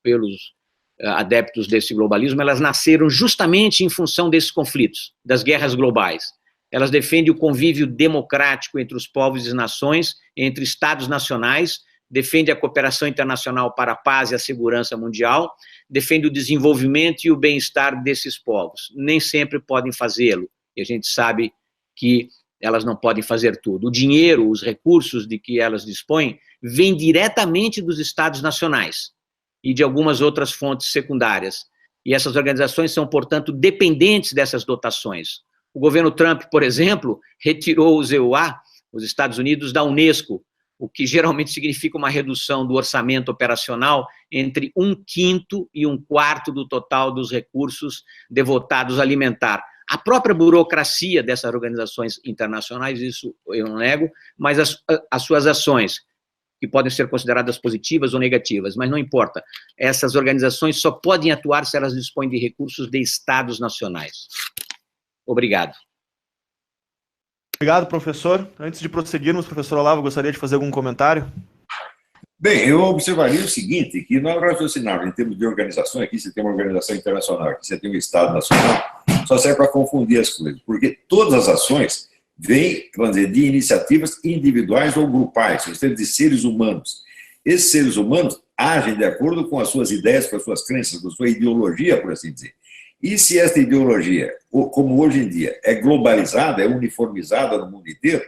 pelos adeptos desse globalismo, elas nasceram justamente em função desses conflitos, das guerras globais. Elas defendem o convívio democrático entre os povos e nações, entre estados nacionais, defendem a cooperação internacional para a paz e a segurança mundial, defendem o desenvolvimento e o bem-estar desses povos. Nem sempre podem fazê-lo, e a gente sabe que elas não podem fazer tudo. O dinheiro, os recursos de que elas dispõem, vêm diretamente dos estados nacionais e de algumas outras fontes secundárias. E essas organizações são, portanto, dependentes dessas dotações. O governo Trump, por exemplo, retirou os EUA, os Estados Unidos, da Unesco, o que geralmente significa uma redução do orçamento operacional entre 1/5 e 1/4 do total dos recursos devotados a alimentar. A própria burocracia dessas organizações internacionais, isso eu não nego, mas as suas ações que podem ser consideradas positivas ou negativas, mas não importa. Essas organizações só podem atuar se elas dispõem de recursos de estados nacionais. Obrigado. Obrigado, professor. Antes de prosseguirmos, professor Olavo, gostaria de fazer algum comentário? Bem, eu observaria o seguinte, que nós raciocinarmos em termos de organização, aqui você tem uma organização internacional, aqui você tem um Estado nacional, só serve para confundir as coisas, porque todas as ações vêm, vamos dizer, de iniciativas individuais ou grupais, ou seja, de seres humanos. Esses seres humanos agem de acordo com as suas ideias, com as suas crenças, com a sua ideologia, por assim dizer. E se esta ideologia, como hoje em dia, é globalizada, é uniformizada no mundo inteiro,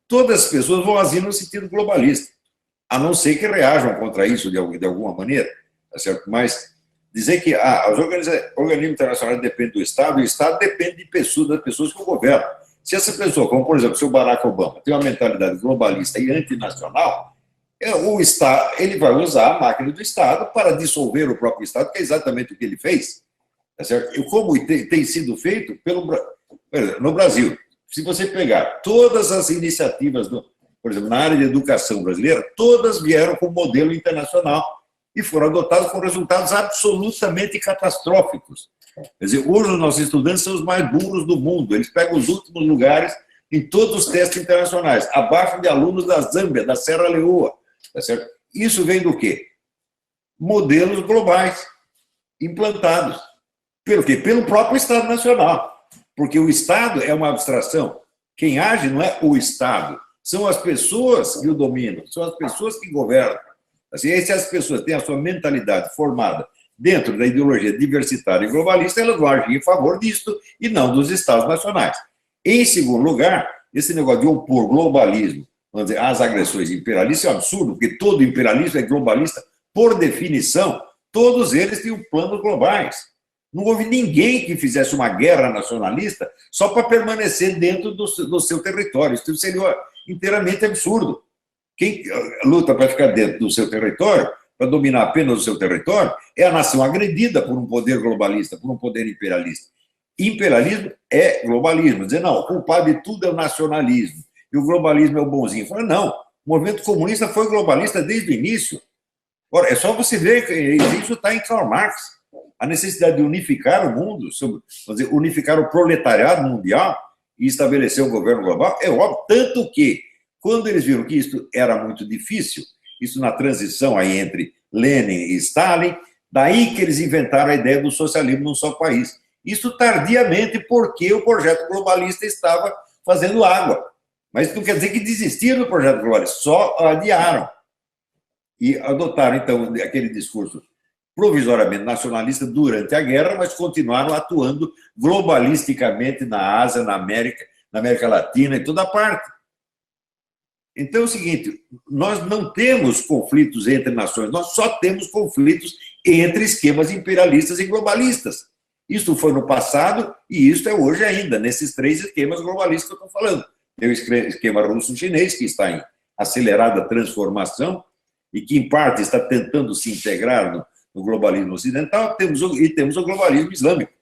todas as pessoas vão agir no sentido globalista, a não ser que reajam contra isso de alguma maneira, tá certo? Mas dizer que os organismos internacionais dependem do Estado, e o Estado depende de pessoas, das pessoas que o governam. Se essa pessoa, como por exemplo o seu Barack Obama, tem uma mentalidade globalista e antinacional, o Estado, ele vai usar a máquina do Estado para dissolver o próprio Estado, que é exatamente o que ele fez, tá certo? E como tem sido feito no Brasil. Se você pegar todas as iniciativas por exemplo, na área de educação brasileira, todas vieram com modelo internacional e foram adotadas com resultados absolutamente catastróficos. Quer dizer, hoje os nossos estudantes são os mais burros do mundo, eles pegam os últimos lugares em todos os testes internacionais, abaixo de alunos da Zâmbia, da Serra Leoa, tá certo? Isso vem do quê? Modelos globais implantados. Pelo quê? Pelo próprio Estado Nacional, porque o Estado é uma abstração. Quem age não é o Estado, são as pessoas que o dominam, são as pessoas que governam. Assim, se as pessoas têm a sua mentalidade formada dentro da ideologia diversitária e globalista, elas vão agir em favor disto e não dos Estados nacionais. Em segundo lugar, esse negócio de opor globalismo, vamos dizer, às agressões imperialistas é um absurdo, porque todo imperialismo é globalista, por definição, todos eles têm planos globais. Não houve ninguém que fizesse uma guerra nacionalista só para permanecer dentro do seu território. Isso seria inteiramente absurdo. Quem luta para ficar dentro do seu território, para dominar apenas o seu território, é a nação agredida por um poder globalista, por um poder imperialista. Imperialismo é globalismo. Dizer, não, o culpado de tudo é o nacionalismo, e o globalismo é o bonzinho. Fala, não, o movimento comunista foi globalista desde o início. Ora, é só você ver que isso está em Karl Marx. A necessidade de unificar o mundo, vamos dizer, unificar o proletariado mundial e estabelecer um governo global, é óbvio, tanto que, quando eles viram que isso era muito difícil, isso na transição aí entre Lenin e Stalin, daí que eles inventaram a ideia do socialismo num só país. Isso tardiamente, porque o projeto globalista estava fazendo água. Mas isso não quer dizer que desistiram do projeto globalista, só adiaram. E adotaram, então, aquele discurso provisoriamente nacionalista durante a guerra, mas continuaram atuando globalisticamente na Ásia, na América Latina, em toda parte. Então é o seguinte, nós não temos conflitos entre nações, nós só temos conflitos entre esquemas imperialistas e globalistas. Isso foi no passado e isso é hoje ainda, nesses três esquemas globalistas que eu estou falando. Tem o esquema russo-chinês, que está em acelerada transformação e que, em parte, está tentando se integrar no globalismo ocidental, e temos o globalismo islâmico.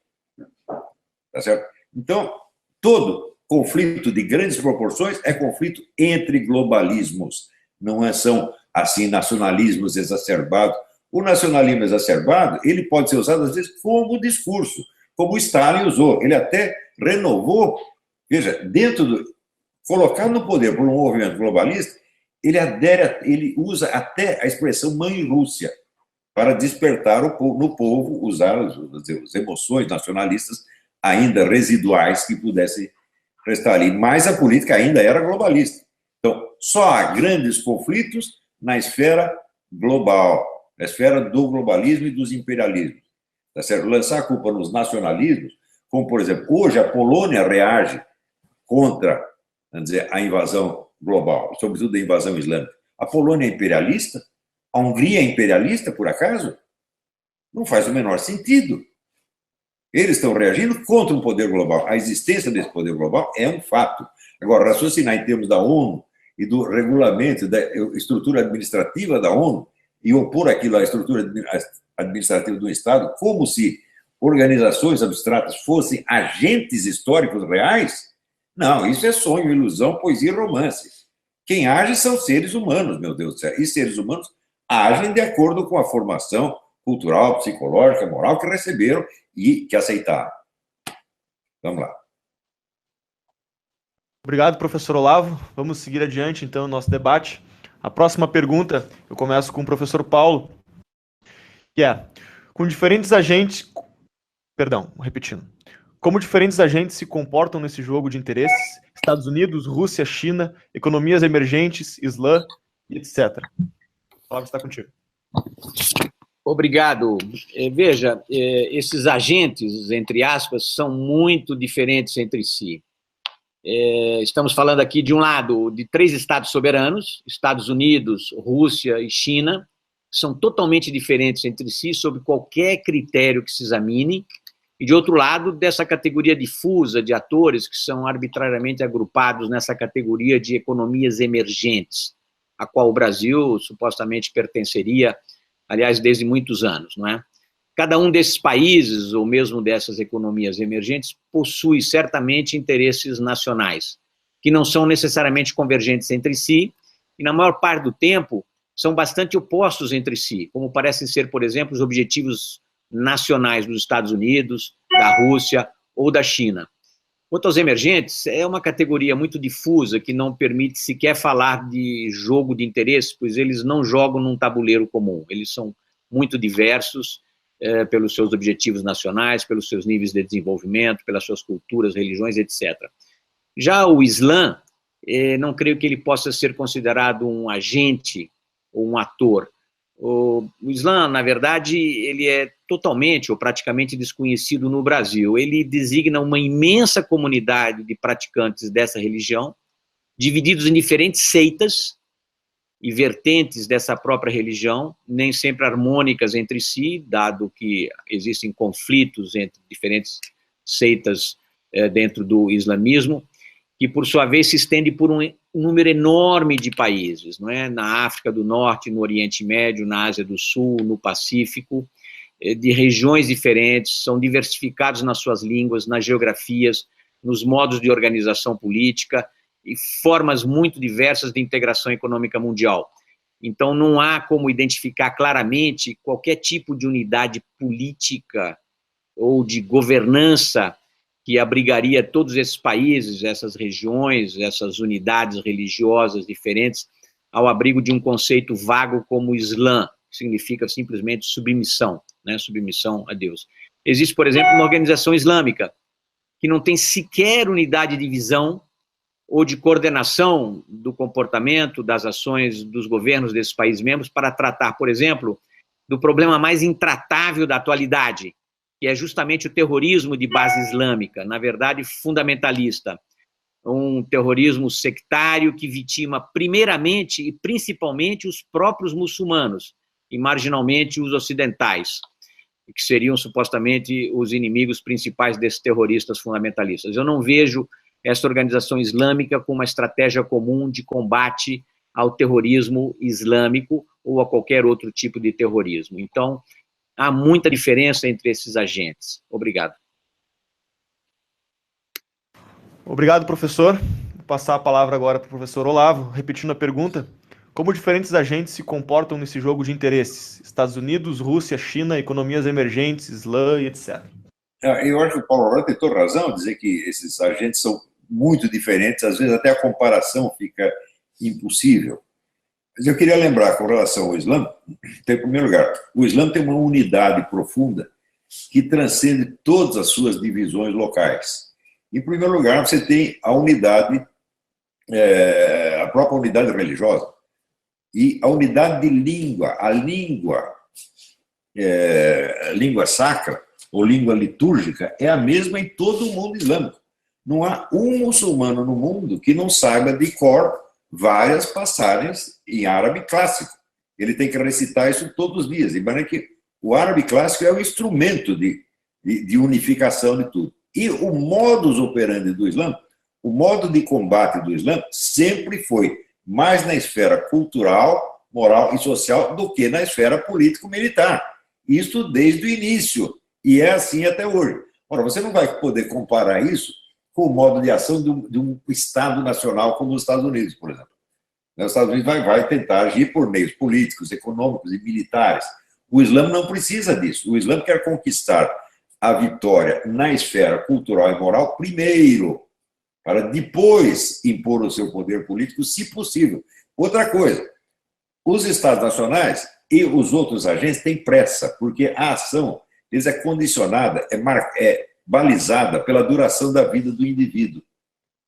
Tá certo? Então, todo conflito de grandes proporções é conflito entre globalismos, não são, assim, nacionalismos exacerbados. O nacionalismo exacerbado, ele pode ser usado, às vezes, como discurso, como o Stalin usou. Ele até renovou, veja, colocar no poder por um movimento globalista, ele usa até a expressão mãe Rússia, para despertar no povo, usar as emoções nacionalistas ainda residuais que pudessem restar ali. Mas a política ainda era globalista. Então, só há grandes conflitos na esfera global, na esfera do globalismo e dos imperialismos. Tá certo? Lançar a culpa nos nacionalismos, como, por exemplo, hoje a Polônia reage contra, vamos dizer, a invasão global, sobretudo a invasão islâmica. A Polônia é imperialista? A Hungria é imperialista, por acaso? Não faz o menor sentido. Eles estão reagindo contra um poder global. A existência desse poder global é um fato. Agora, raciocinar em termos da ONU e do regulamento, da estrutura administrativa da ONU, e opor aquilo à estrutura administrativa do Estado, como se organizações abstratas fossem agentes históricos reais, não, isso é sonho, ilusão, poesia e romance. Quem age são seres humanos, meu Deus do céu. E seres humanos agem de acordo com a formação cultural, psicológica, moral que receberam e que aceitaram. Vamos lá. Obrigado, professor Olavo. Vamos seguir adiante, então, o nosso debate. A próxima pergunta, eu começo com o professor Paulo, que é, com diferentes agentes... Perdão, repetindo. Como diferentes agentes se comportam nesse jogo de interesses? Estados Unidos, Rússia, China, economias emergentes, Islã, etc. A palavra está contigo. Obrigado. Veja, esses agentes, entre aspas, são muito diferentes entre si. Estamos falando aqui, de um lado, de 3 estados soberanos, Estados Unidos, Rússia e China, são totalmente diferentes entre si, sob qualquer critério que se examine, e, de outro lado, dessa categoria difusa de atores que são arbitrariamente agrupados nessa categoria de economias emergentes, a qual o Brasil supostamente pertenceria, aliás, desde muitos anos, não é? Cada um desses países, ou mesmo dessas economias emergentes, possui certamente interesses nacionais, que não são necessariamente convergentes entre si, e na maior parte do tempo são bastante opostos entre si, como parecem ser, por exemplo, os objetivos nacionais dos Estados Unidos, da Rússia ou da China. Quanto aos emergentes, é uma categoria muito difusa que não permite sequer falar de jogo de interesses, pois eles não jogam num tabuleiro comum, eles são muito diversos, pelos seus objetivos nacionais, pelos seus níveis de desenvolvimento, pelas suas culturas, religiões, etc. Já o Islã, não creio que ele possa ser considerado um agente ou um ator. O Islã, na verdade, ele é totalmente ou praticamente desconhecido no Brasil. Ele designa uma imensa comunidade de praticantes dessa religião, divididos em diferentes seitas e vertentes dessa própria religião, nem sempre harmônicas entre si, dado que existem conflitos entre diferentes seitas dentro do islamismo, que, por sua vez, se estende por um número enorme de países, não é? Na África do Norte, no Oriente Médio, na Ásia do Sul, no Pacífico, de regiões diferentes, são diversificados nas suas línguas, nas geografias, nos modos de organização política e formas muito diversas de integração econômica mundial. Então, não há como identificar claramente qualquer tipo de unidade política ou de governança que abrigaria todos esses países, essas regiões, essas unidades religiosas diferentes, ao abrigo de um conceito vago como Islã, que significa simplesmente submissão, né? Submissão a Deus. Existe, por exemplo, uma organização islâmica que não tem sequer unidade de visão ou de coordenação do comportamento, das ações dos governos desses países membros para tratar, por exemplo, do problema mais intratável da atualidade, que é justamente o terrorismo de base islâmica, na verdade fundamentalista, um terrorismo sectário que vitima primeiramente e principalmente os próprios muçulmanos e marginalmente os ocidentais, que seriam supostamente os inimigos principais desses terroristas fundamentalistas. Eu não vejo essa organização islâmica com uma estratégia comum de combate ao terrorismo islâmico ou a qualquer outro tipo de terrorismo. Então, há muita diferença entre esses agentes. Obrigado. Obrigado, professor. Vou passar a palavra agora para o professor Olavo, repetindo a pergunta. Como diferentes agentes se comportam nesse jogo de interesses? Estados Unidos, Rússia, China, economias emergentes, Islã e etc. Eu acho que o Paulo Aurélio tem toda razão ao dizer que esses agentes são muito diferentes, às vezes até a comparação fica impossível. Mas eu queria lembrar, com relação ao Islã, em primeiro lugar, o Islã tem uma unidade profunda que transcende todas as suas divisões locais. Em primeiro lugar, você tem a unidade, a própria unidade religiosa e a unidade de língua. A língua sacra ou língua litúrgica é a mesma em todo o mundo islâmico. Não há um muçulmano no mundo que não saiba de cor várias passagens em árabe clássico. Ele tem que recitar isso todos os dias. De maneira que o árabe clássico é o instrumento de unificação de tudo. E o modus operandi do Islã, o modo de combate do Islã, sempre foi mais na esfera cultural, moral e social do que na esfera político-militar. Isso desde o início. E é assim até hoje. Ora, você não vai poder comparar isso com o modo de ação de um Estado nacional como os Estados Unidos, por exemplo. Os Estados Unidos vai tentar agir por meios políticos, econômicos e militares. O Islã não precisa disso. O Islã quer conquistar a vitória na esfera cultural e moral primeiro, para depois impor o seu poder político, se possível. Outra coisa, os Estados nacionais e os outros agentes têm pressa, porque a ação deles é condicionada, é balizada pela duração da vida do indivíduo,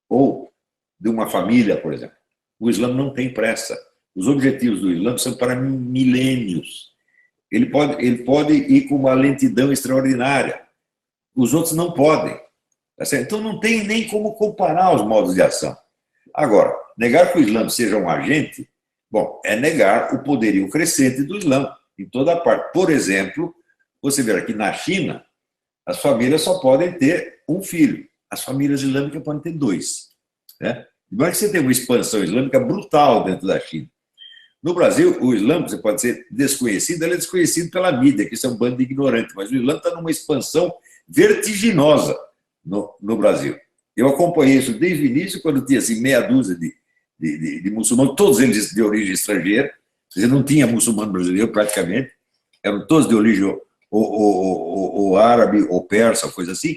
ou de uma família, por exemplo. O Islã não tem pressa. Os objetivos do Islã são para milênios. Ele pode ir com uma lentidão extraordinária. Os outros não podem. Então, não tem nem como comparar os modos de ação. Agora, negar que o Islã seja um agente, bom, é negar o poderio crescente do Islã, em toda parte. Por exemplo, você vê aqui na China, as famílias só podem ter um filho. As famílias islâmicas podem ter dois. Né? Não é que você tem uma expansão islâmica brutal dentro da China. No Brasil, o Islã, você pode ser desconhecido, ele é desconhecido pela mídia, que isso é um bando de ignorantes, mas o Islã está numa expansão vertiginosa no Brasil. Eu acompanhei isso desde o início, quando tinha assim, meia dúzia de muçulmanos, todos eles de origem estrangeira, você não tinha muçulmano brasileiro praticamente, eram todos de origem ou árabe, ou persa, coisa assim.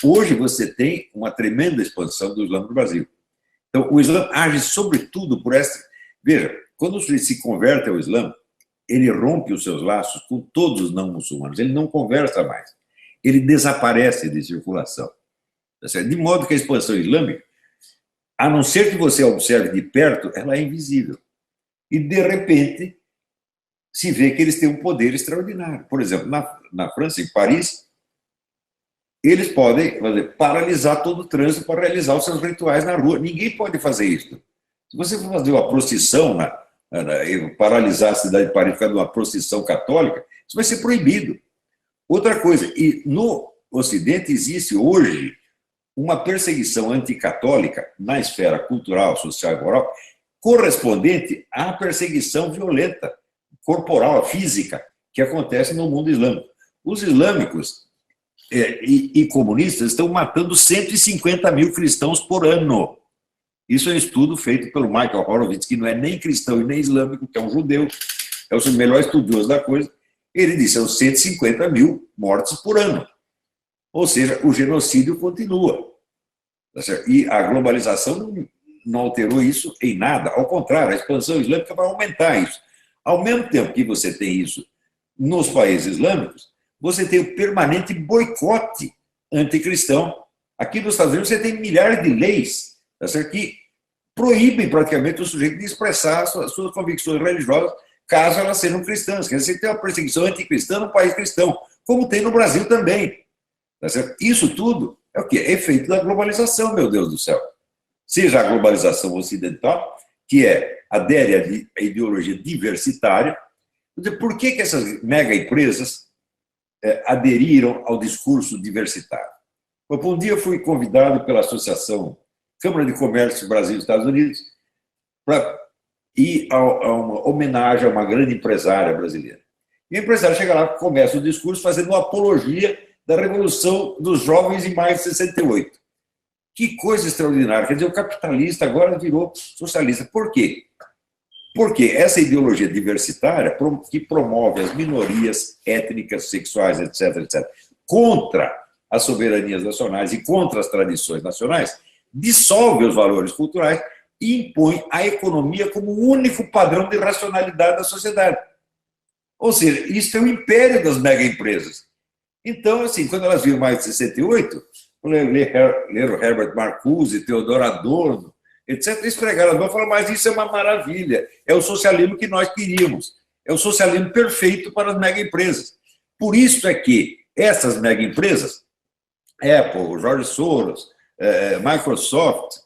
Hoje você tem uma tremenda expansão do Islã no Brasil. Então, o Islã age sobretudo por essa... Veja, quando o sujeito se converte ao Islã, ele rompe os seus laços com todos os não muçulmanos, ele não conversa mais, ele desaparece de circulação. De modo que a expansão islâmica, a não ser que você observe de perto, ela é invisível. E, de repente, se vê que eles têm um poder extraordinário. Por exemplo, na França, em Paris, eles podem paralisar todo o trânsito para realizar os seus rituais na rua. Ninguém pode fazer isso. Se você for fazer uma procissão, paralisar a cidade de Paris por causa de uma procissão católica, isso vai ser proibido. Outra coisa, e no Ocidente existe hoje uma perseguição anticatólica na esfera cultural, social e moral, correspondente à perseguição violenta, corporal, física, que acontece no mundo islâmico. Os islâmicos e comunistas estão matando 150 mil cristãos por ano. Isso é um estudo feito pelo Michael Horowitz, que não é nem cristão e nem islâmico, que é um judeu, é o melhor estudioso da coisa. Ele disse, são 150 mil mortes por ano. Ou seja, o genocídio continua. Tá certo? E a globalização não alterou isso em nada. Ao contrário, a expansão islâmica vai aumentar isso. Ao mesmo tempo que você tem isso nos países islâmicos, você tem o permanente boicote anticristão. Aqui nos Estados Unidos você tem milhares de leis, tá certo? Que proíbem praticamente o sujeito de expressar suas convicções religiosas, caso elas sejam cristãs. Quer dizer, você tem uma perseguição anticristã no país cristão, como tem no Brasil também. Tá certo? Isso tudo é o quê? É efeito da globalização, meu Deus do céu. Seja a globalização ocidental, que adere à ideologia diversitária. Por que essas mega empresas aderiram ao discurso diversitário? Um dia eu fui convidado pela Associação Câmara de Comércio Brasil e Estados Unidos para ir a uma homenagem a uma grande empresária brasileira. E a empresária chega lá, começa o discurso fazendo uma apologia da Revolução dos Jovens em maio de 68. Que coisa extraordinária. Quer dizer, o capitalista agora virou socialista. Por quê? Porque essa ideologia diversitária que promove as minorias étnicas, sexuais, etc., contra as soberanias nacionais e contra as tradições nacionais, dissolve os valores culturais e impõe a economia como o único padrão de racionalidade da sociedade. Ou seja, isso é o império das mega empresas. Então, assim, quando elas viram mais de 68, leram Herbert Marcuse, Theodor Adorno, etc., esfregaram as mãos e falaram, mas isso é uma maravilha, é o socialismo que nós queríamos, é o socialismo perfeito para as mega empresas. Por isso é que essas mega empresas, Apple, George Soros, Microsoft,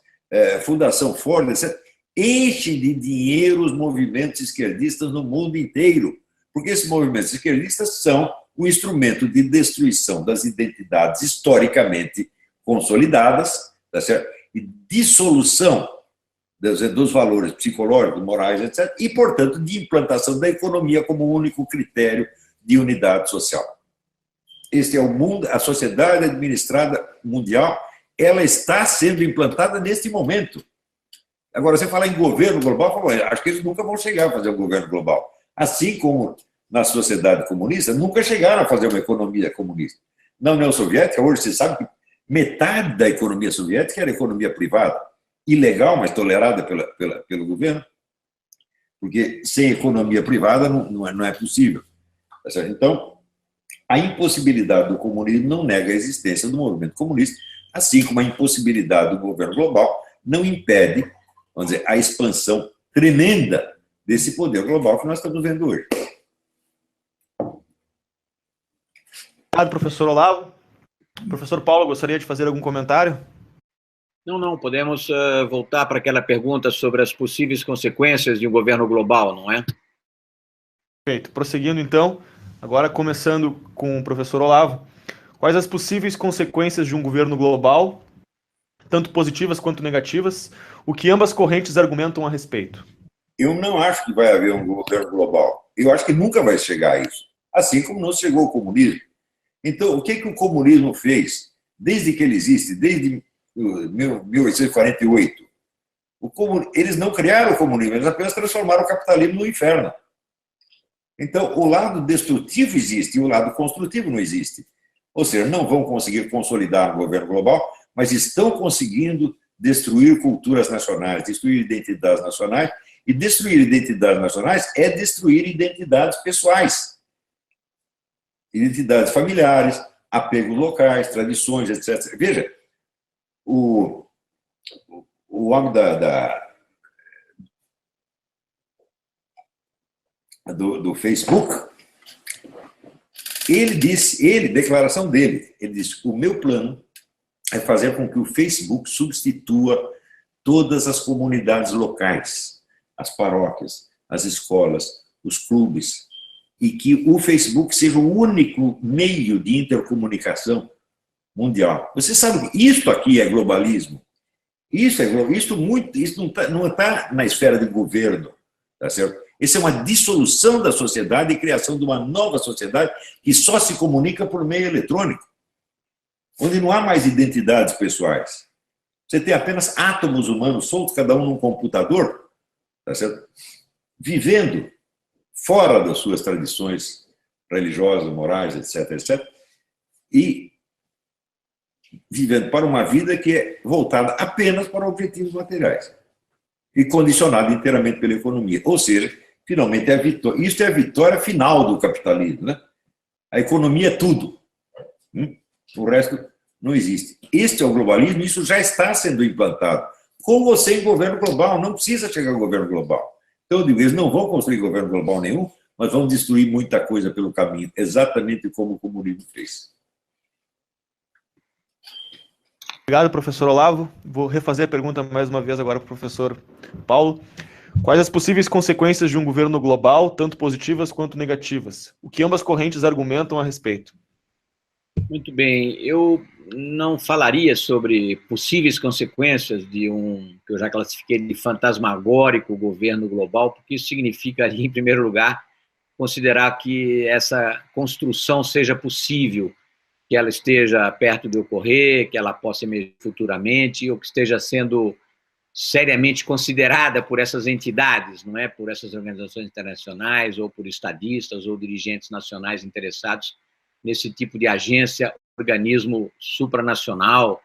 Fundação Ford, etc., enchem de dinheiro os movimentos esquerdistas no mundo inteiro, porque esses movimentos esquerdistas são o instrumento de destruição das identidades historicamente consolidadas, tá certo? E dissolução dos valores psicológicos, morais, etc., e, portanto, de implantação da economia como único critério de unidade social. Este é o mundo, a sociedade administrada mundial, ela está sendo implantada neste momento. Agora, você falar em governo global, acho que eles nunca vão chegar a fazer um governo global. Assim como na sociedade comunista, nunca chegaram a fazer uma economia comunista. Na União Soviética, hoje você sabe que metade da economia soviética era economia privada, ilegal, mas tolerada pelo governo, porque sem economia privada não é possível. Então, a impossibilidade do comunismo não nega a existência do movimento comunista, assim como a impossibilidade do governo global não impede, vamos dizer, a expansão tremenda desse poder global que nós estamos vendo hoje. Obrigado, professor Olavo. Professor Paulo, gostaria de fazer algum comentário? Não, podemos voltar para aquela pergunta sobre as possíveis consequências de um governo global, não é? Perfeito. Prosseguindo, então, agora começando com o professor Olavo. Quais as possíveis consequências de um governo global, tanto positivas quanto negativas, o que ambas correntes argumentam a respeito? Eu não acho que vai haver um governo global. Eu acho que nunca vai chegar a isso. Assim como não chegou o comunismo. Então, o que o comunismo fez? Desde que ele existe, desde 1848, eles não criaram o comunismo, eles apenas transformaram o capitalismo no inferno. Então, o lado destrutivo existe e o lado construtivo não existe. Ou seja, não vão conseguir consolidar um governo global, mas estão conseguindo destruir culturas nacionais, destruir identidades nacionais, e destruir identidades nacionais é destruir identidades pessoais. Identidades familiares, apegos locais, tradições, etc. Veja, o homem do Facebook, declaração dele, ele disse: o meu plano é fazer com que o Facebook substitua todas as comunidades locais, as paróquias, as escolas, os clubes, e que o Facebook seja o único meio de intercomunicação mundial. Você sabe que isso aqui é globalismo? Isso não está na esfera de governo, tá certo? Isso é uma dissolução da sociedade e criação de uma nova sociedade que só se comunica por meio eletrônico, onde não há mais identidades pessoais. Você tem apenas átomos humanos soltos, cada um num computador, tá certo? Vivendo fora das suas tradições religiosas, morais, etc., e vivendo para uma vida que é voltada apenas para objetivos materiais e condicionada inteiramente pela economia. Ou seja, finalmente, isso é a vitória final do capitalismo, né? A economia é tudo. O resto não existe. Este é o globalismo, isso já está sendo implantado. Com você em governo global, não precisa chegar ao governo global. Então, eu digo, eles não vão construir governo global nenhum, mas vão destruir muita coisa pelo caminho, exatamente como o comunismo fez. Obrigado, professor Olavo. Vou refazer a pergunta mais uma vez agora para o professor Paulo. Quais as possíveis consequências de um governo global, tanto positivas quanto negativas? O que ambas correntes argumentam a respeito? Muito bem. Eu não falaria sobre possíveis consequências de que eu já classifiquei de fantasmagórico governo global, porque isso significaria, em primeiro lugar, considerar que essa construção seja possível, que ela esteja perto de ocorrer, que ela possa emergir futuramente, ou que esteja sendo seriamente considerada por essas entidades, não é? Por essas organizações internacionais, ou por estadistas, ou dirigentes nacionais interessados nesse tipo de agência, organismo supranacional,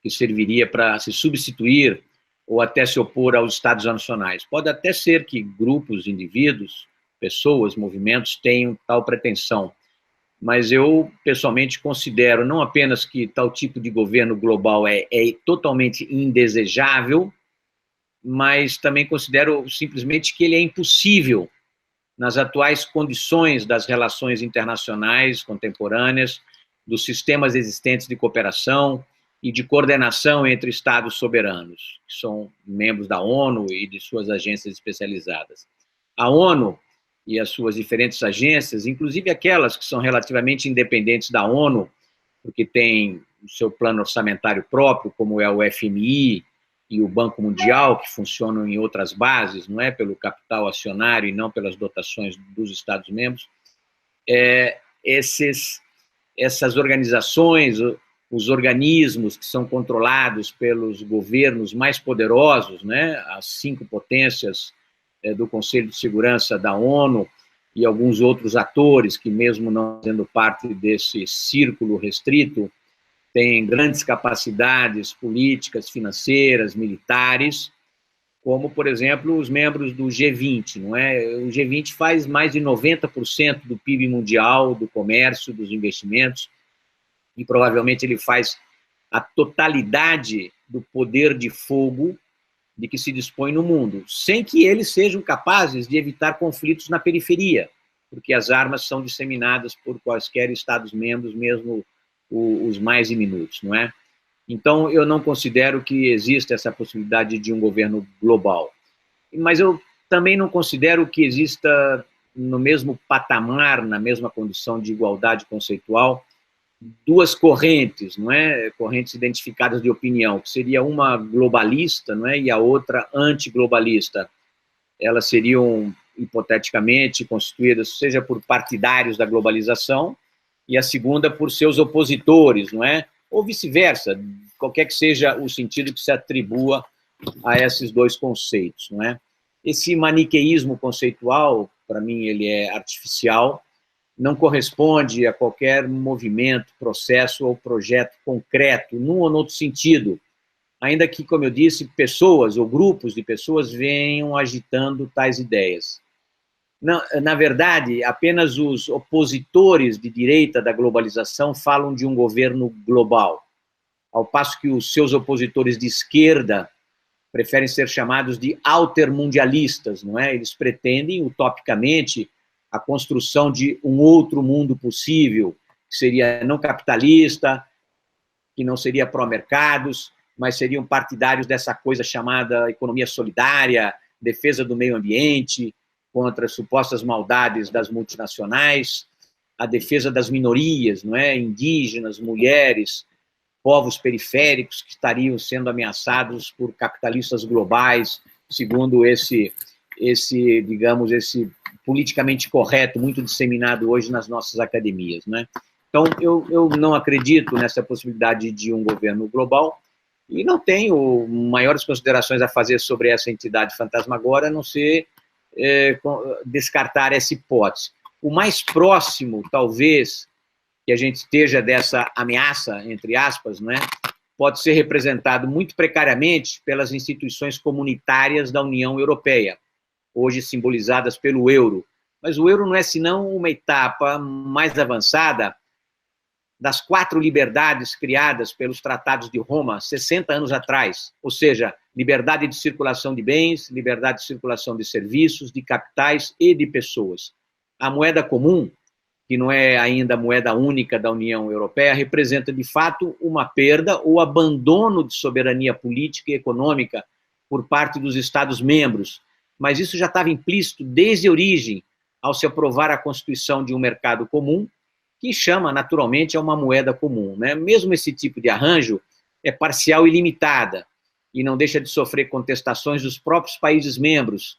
que serviria para se substituir ou até se opor aos Estados nacionais. Pode até ser que grupos, indivíduos, pessoas, movimentos tenham tal pretensão, mas eu, pessoalmente, considero não apenas que tal tipo de governo global é totalmente indesejável, mas também considero simplesmente que ele é impossível nas atuais condições das relações internacionais contemporâneas, dos sistemas existentes de cooperação e de coordenação entre Estados soberanos, que são membros da ONU e de suas agências especializadas. A ONU e as suas diferentes agências, inclusive aquelas que são relativamente independentes da ONU, porque têm o seu plano orçamentário próprio, como é o FMI e o Banco Mundial, que funcionam em outras bases, não é pelo capital acionário e não pelas dotações dos Estados-membros, essas organizações, os organismos que são controlados pelos governos mais poderosos, né, as 5 potências do Conselho de Segurança da ONU e alguns outros atores que, mesmo não sendo parte desse círculo restrito, têm grandes capacidades políticas, financeiras, militares, como, por exemplo, os membros do G20, não é? O G20 faz mais de 90% do PIB mundial, do comércio, dos investimentos, e provavelmente ele faz a totalidade do poder de fogo de que se dispõe no mundo, sem que eles sejam capazes de evitar conflitos na periferia, porque as armas são disseminadas por quaisquer Estados-membros, mesmo os mais diminutos, não é? Então, eu não considero que exista essa possibilidade de um governo global. Mas eu também não considero que exista, no mesmo patamar, na mesma condição de igualdade conceitual, 2 correntes, não é? Correntes identificadas de opinião, que seria uma globalista, não é? E a outra antiglobalista. Elas seriam, hipoteticamente, constituídas, seja por partidários da globalização, e a segunda por seus opositores, não é? Ou vice-versa, qualquer que seja o sentido que se atribua a esses 2 conceitos, não é? Esse maniqueísmo conceitual, para mim, ele é artificial, não corresponde a qualquer movimento, processo ou projeto concreto, num ou noutro sentido, ainda que, como eu disse, pessoas ou grupos de pessoas venham agitando tais ideias. Na verdade, apenas os opositores de direita da globalização falam de um governo global, ao passo que os seus opositores de esquerda preferem ser chamados de altermundialistas, não é? Eles pretendem, utopicamente, a construção de um outro mundo possível, que seria não capitalista, que não seria pró-mercados, mas seriam partidários dessa coisa chamada economia solidária, defesa do meio ambiente, contra as supostas maldades das multinacionais, a defesa das minorias, não é? Indígenas, mulheres, povos periféricos que estariam sendo ameaçados por capitalistas globais, segundo esse politicamente correto, muito disseminado hoje nas nossas academias, né? Então, eu não acredito nessa possibilidade de um governo global e não tenho maiores considerações a fazer sobre essa entidade fantasmagórica, a não ser descartar essa hipótese. O mais próximo, talvez, que a gente esteja dessa ameaça, entre aspas, né, pode ser representado muito precariamente pelas instituições comunitárias da União Europeia, hoje simbolizadas pelo euro. Mas o euro não é senão uma etapa mais avançada das 4 liberdades criadas pelos tratados de Roma 60 anos atrás, ou seja, liberdade de circulação de bens, liberdade de circulação de serviços, de capitais e de pessoas. A moeda comum, que não é ainda a moeda única da União Europeia, representa, de fato, uma perda ou abandono de soberania política e econômica por parte dos Estados-membros, mas isso já estava implícito desde a origem, ao se aprovar a constituição de um mercado comum, que chama, naturalmente, a uma moeda comum, né? Mesmo esse tipo de arranjo é parcial e limitada, e não deixa de sofrer contestações dos próprios países membros,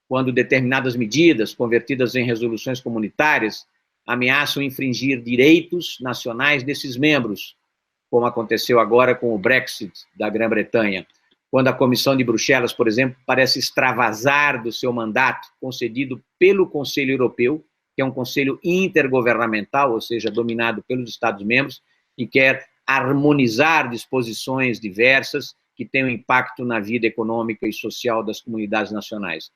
quando determinadas medidas, convertidas em resoluções comunitárias, ameaçam infringir direitos nacionais desses membros, como aconteceu agora com o Brexit da Grã-Bretanha, quando a Comissão de Bruxelas, por exemplo, parece extravasar do seu mandato concedido pelo Conselho Europeu, que é um conselho intergovernamental, ou seja, dominado pelos Estados-membros, e quer harmonizar disposições diversas que tenham impacto na vida econômica e social das comunidades nacionais.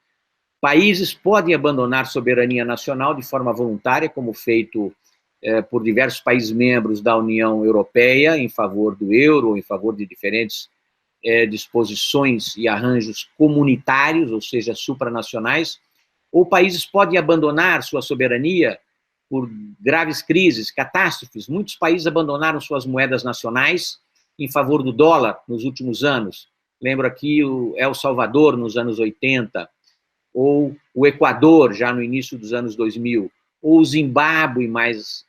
Países podem abandonar soberania nacional de forma voluntária, como feito por diversos países membros da União Europeia, em favor do euro, ou em favor de diferentes disposições e arranjos comunitários, ou seja, supranacionais, ou países podem abandonar sua soberania por graves crises, catástrofes. Muitos países abandonaram suas moedas nacionais em favor do dólar nos últimos anos. Lembro aqui o El Salvador nos anos 80, ou o Equador já no início dos anos 2000, ou o Zimbábue mais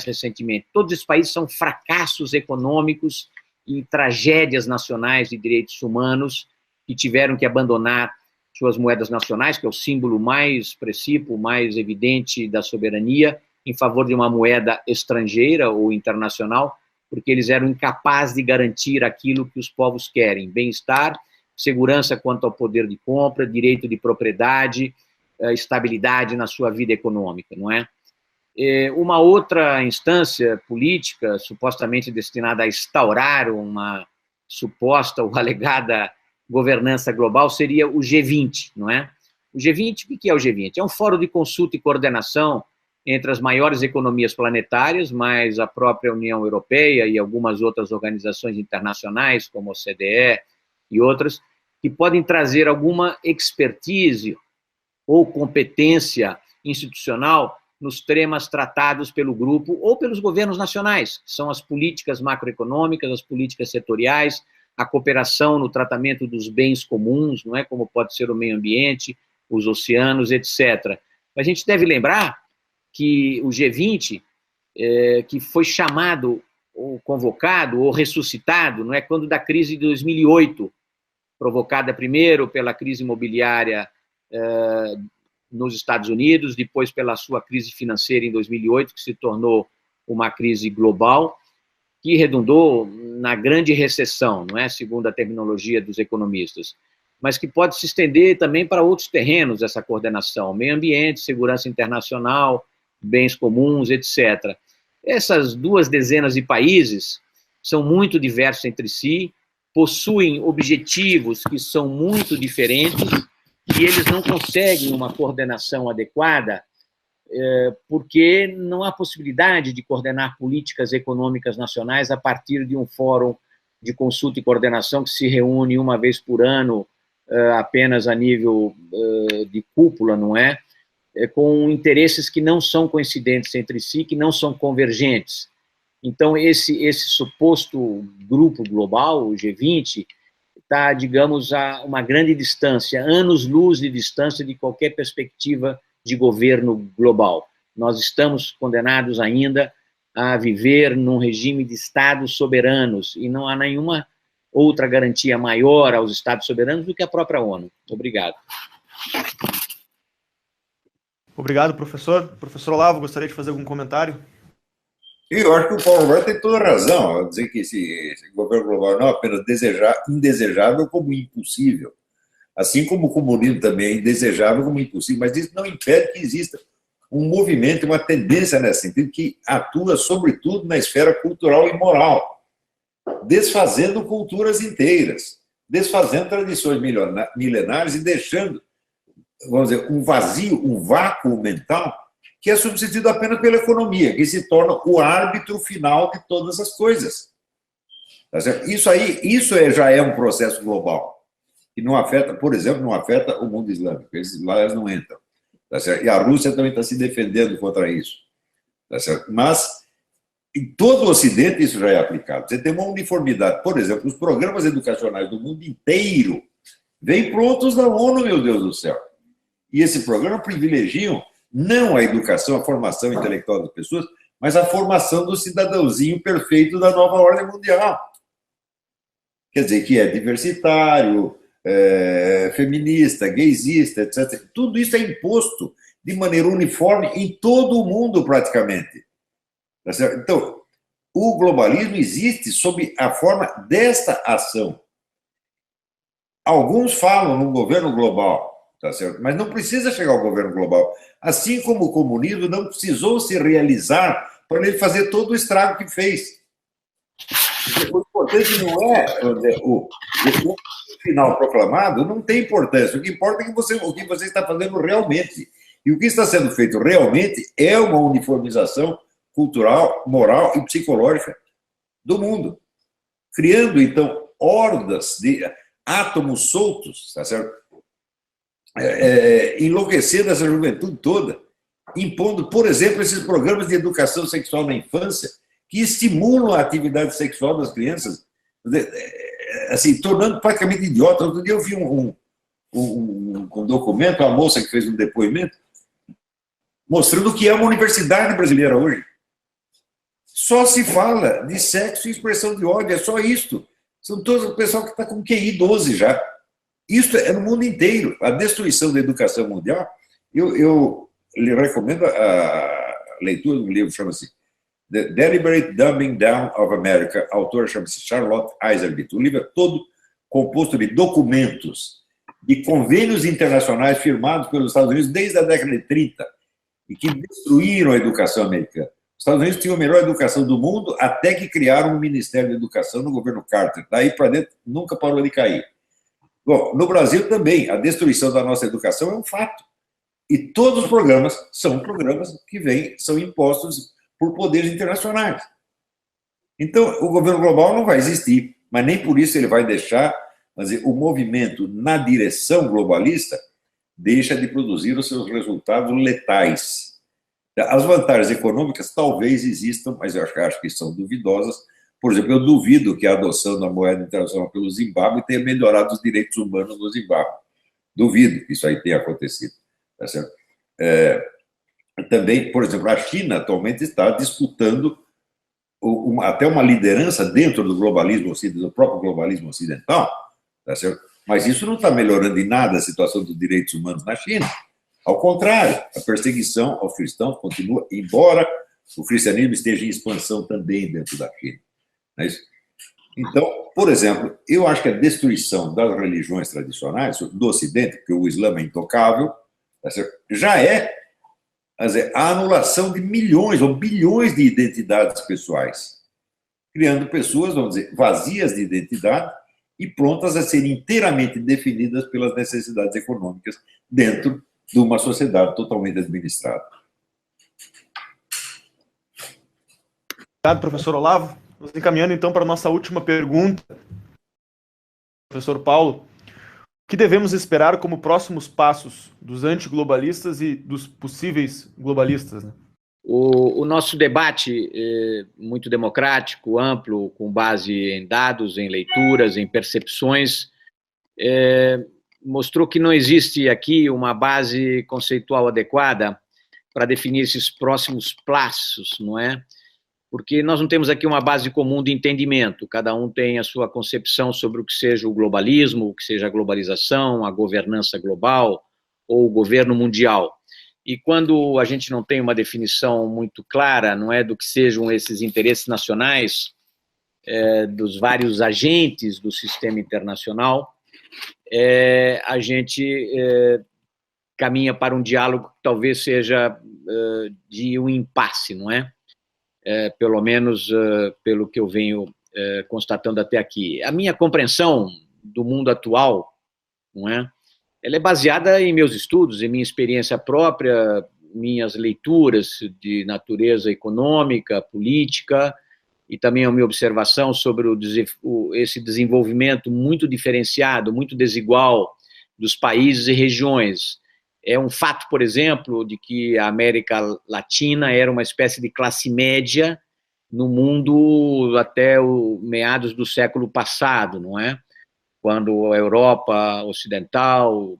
recentemente. Todos esses países são fracassos econômicos e tragédias nacionais de direitos humanos que tiveram que abandonar suas moedas nacionais, que é o símbolo mais expressivo, mais evidente da soberania, em favor de uma moeda estrangeira ou internacional, porque eles eram incapazes de garantir aquilo que os povos querem: bem-estar, segurança quanto ao poder de compra, direito de propriedade, estabilidade na sua vida econômica, não é? Uma outra instância política, supostamente destinada a instaurar uma suposta ou alegada governança global, seria o G20, não é? O G20, o que é o G20? É um fórum de consulta e coordenação entre as maiores economias planetárias, mais a própria União Europeia e algumas outras organizações internacionais, como a OCDE e outras, que podem trazer alguma expertise ou competência institucional nos temas tratados pelo grupo ou pelos governos nacionais, que são as políticas macroeconômicas, as políticas setoriais, a cooperação no tratamento dos bens comuns, não é, como pode ser o meio ambiente, os oceanos, etc. A gente deve lembrar que o G20, que foi chamado, ou convocado, ou ressuscitado, não é, quando da crise de 2008, provocada primeiro pela crise imobiliária nos Estados Unidos, depois pela sua crise financeira em 2008, que se tornou uma crise global, que redundou na grande recessão, não é, segundo a terminologia dos economistas, mas que pode se estender também para outros terrenos, essa coordenação: meio ambiente, segurança internacional, bens comuns, etc. Essas 2 dezenas de países são muito diversos entre si, possuem objetivos que são muito diferentes, e eles não conseguem uma coordenação adequada porque não há possibilidade de coordenar políticas econômicas nacionais a partir de um fórum de consulta e coordenação que se reúne uma vez por ano, apenas a nível de cúpula, não é? Com interesses que não são coincidentes entre si, que não são convergentes. Então, esse suposto grupo global, o G20, está, digamos, a uma grande distância, anos-luz de distância de qualquer perspectiva de governo global. Nós estamos condenados ainda a viver num regime de estados soberanos, e não há nenhuma outra garantia maior aos estados soberanos do que a própria ONU. Obrigado. Obrigado, professor. Professor Olavo, gostaria de fazer algum comentário? Eu acho que o Paulo Roberto tem toda a razão ao dizer que esse governo global não é apenas indesejável, como impossível. Assim como o comunismo também é indesejável como impossível, mas isso não impede que exista um movimento, uma tendência nesse sentido, que atua, sobretudo, na esfera cultural e moral, desfazendo culturas inteiras, desfazendo tradições milenares e deixando, vamos dizer, um vazio, um vácuo mental que é substituído apenas pela economia, que se torna o árbitro final de todas as coisas. Tá certo? Isso já é um processo global, que não afeta, por exemplo, não afeta o mundo islâmico, lá eles não entram. Tá certo? E a Rússia também está se defendendo contra isso. Tá certo? Mas, em todo o Ocidente, isso já é aplicado. Você tem uma uniformidade. Por exemplo, os programas educacionais do mundo inteiro vêm prontos da ONU, meu Deus do céu. E esse programa privilegiam não a educação, a formação intelectual das pessoas, mas a formação do cidadãozinho perfeito da nova ordem mundial. Quer dizer, que é diversitário, feminista, gaysista, etc. Tudo isso é imposto de maneira uniforme em todo o mundo, praticamente. Tá certo? Então, o globalismo existe sob a forma desta ação. Alguns falam no governo global, tá certo? Mas não precisa chegar ao governo global. Assim como o comunismo não precisou se realizar para ele fazer todo o estrago que fez. O importante não é o final proclamado, não tem importância. O que importa é o que você está fazendo realmente. E o que está sendo feito realmente é uma uniformização cultural, moral e psicológica do mundo, criando, então, hordas de átomos soltos, tá certo? Enlouquecendo essa juventude toda, impondo, por exemplo, esses programas de educação sexual na infância, que estimulam a atividade sexual das crianças, assim, tornando praticamente idiota. Outro dia eu vi um documento, uma moça que fez um depoimento, mostrando o que é uma universidade brasileira hoje. Só se fala de sexo e expressão de ódio, é só isto. São todos o pessoal que está com QI 12 já. Isso é no mundo inteiro. A destruição da educação mundial. Eu lhe recomendo a leitura de um livro que chama-se The Deliberate Dumbing Down of America, a autora chama-se Charlotte Iserbyt. O livro é todo composto de documentos, de convênios internacionais firmados pelos Estados Unidos desde a década de 30 e que destruíram a educação americana. Os Estados Unidos tinham a melhor educação do mundo até que criaram um Ministério da Educação no governo Carter. Daí para dentro nunca parou de cair. Bom, no Brasil também, a destruição da nossa educação é um fato. E todos os programas são programas que são impostos por poderes internacionais. Então, o governo global não vai existir, mas nem por isso ele vai deixar, o movimento na direção globalista deixa de produzir os seus resultados letais. As vantagens econômicas talvez existam, mas eu acho que são duvidosas. Por exemplo, eu duvido que a adoção da moeda internacional pelo Zimbábue tenha melhorado os direitos humanos no Zimbábue. Duvido que isso aí tenha acontecido. Tá certo? Também, por exemplo, a China atualmente está disputando até uma liderança dentro do globalismo ocidental, do próprio globalismo ocidental, tá certo? Mas isso não está melhorando em nada a situação dos direitos humanos na China. Ao contrário, a perseguição aos cristãos continua, embora o cristianismo esteja em expansão também dentro da China. Não é isso? Então, por exemplo, eu acho que a destruição das religiões tradicionais do Ocidente, porque o Islã é intocável, tá certo? Já é a anulação de milhões ou bilhões de identidades pessoais, criando pessoas, vamos dizer, vazias de identidade e prontas a serem inteiramente definidas pelas necessidades econômicas dentro de uma sociedade totalmente administrada. Obrigado, professor Olavo. Vamos encaminhando, então, para a nossa última pergunta. Professor Paulo, o que devemos esperar como próximos passos dos antiglobalistas e dos possíveis globalistas, né? O nosso debate é muito democrático, amplo, com base em dados, em leituras, em percepções, mostrou que não existe aqui uma base conceitual adequada para definir esses próximos passos, não é? Porque nós não temos aqui uma base comum de entendimento, cada um tem a sua concepção sobre o que seja o globalismo, o que seja a globalização, a governança global ou o governo mundial. E quando a gente não tem uma definição muito clara, não é, do que sejam esses interesses nacionais, dos vários agentes do sistema internacional, a gente caminha para um diálogo que talvez seja de um impasse, não é? Pelo menos pelo que eu venho constatando até aqui. A minha compreensão do mundo atual, não é? Ela é baseada em meus estudos, em minha experiência própria, minhas leituras de natureza econômica, política, e também a minha observação sobre esse desenvolvimento muito diferenciado, muito desigual dos países e regiões. É um fato, por exemplo, de que a América Latina era uma espécie de classe média no mundo até meados do século passado, não é? Quando a Europa Ocidental,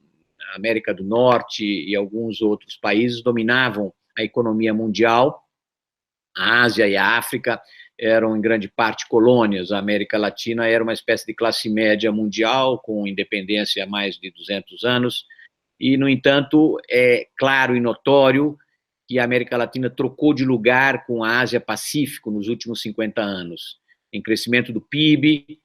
a América do Norte e alguns outros países dominavam a economia mundial, a Ásia e a África eram em grande parte colônias, a América Latina era uma espécie de classe média mundial, com independência há mais de 200 anos, e, no entanto, é claro e notório que a América Latina trocou de lugar com a Ásia-Pacífico nos últimos 50 anos, em crescimento do PIB,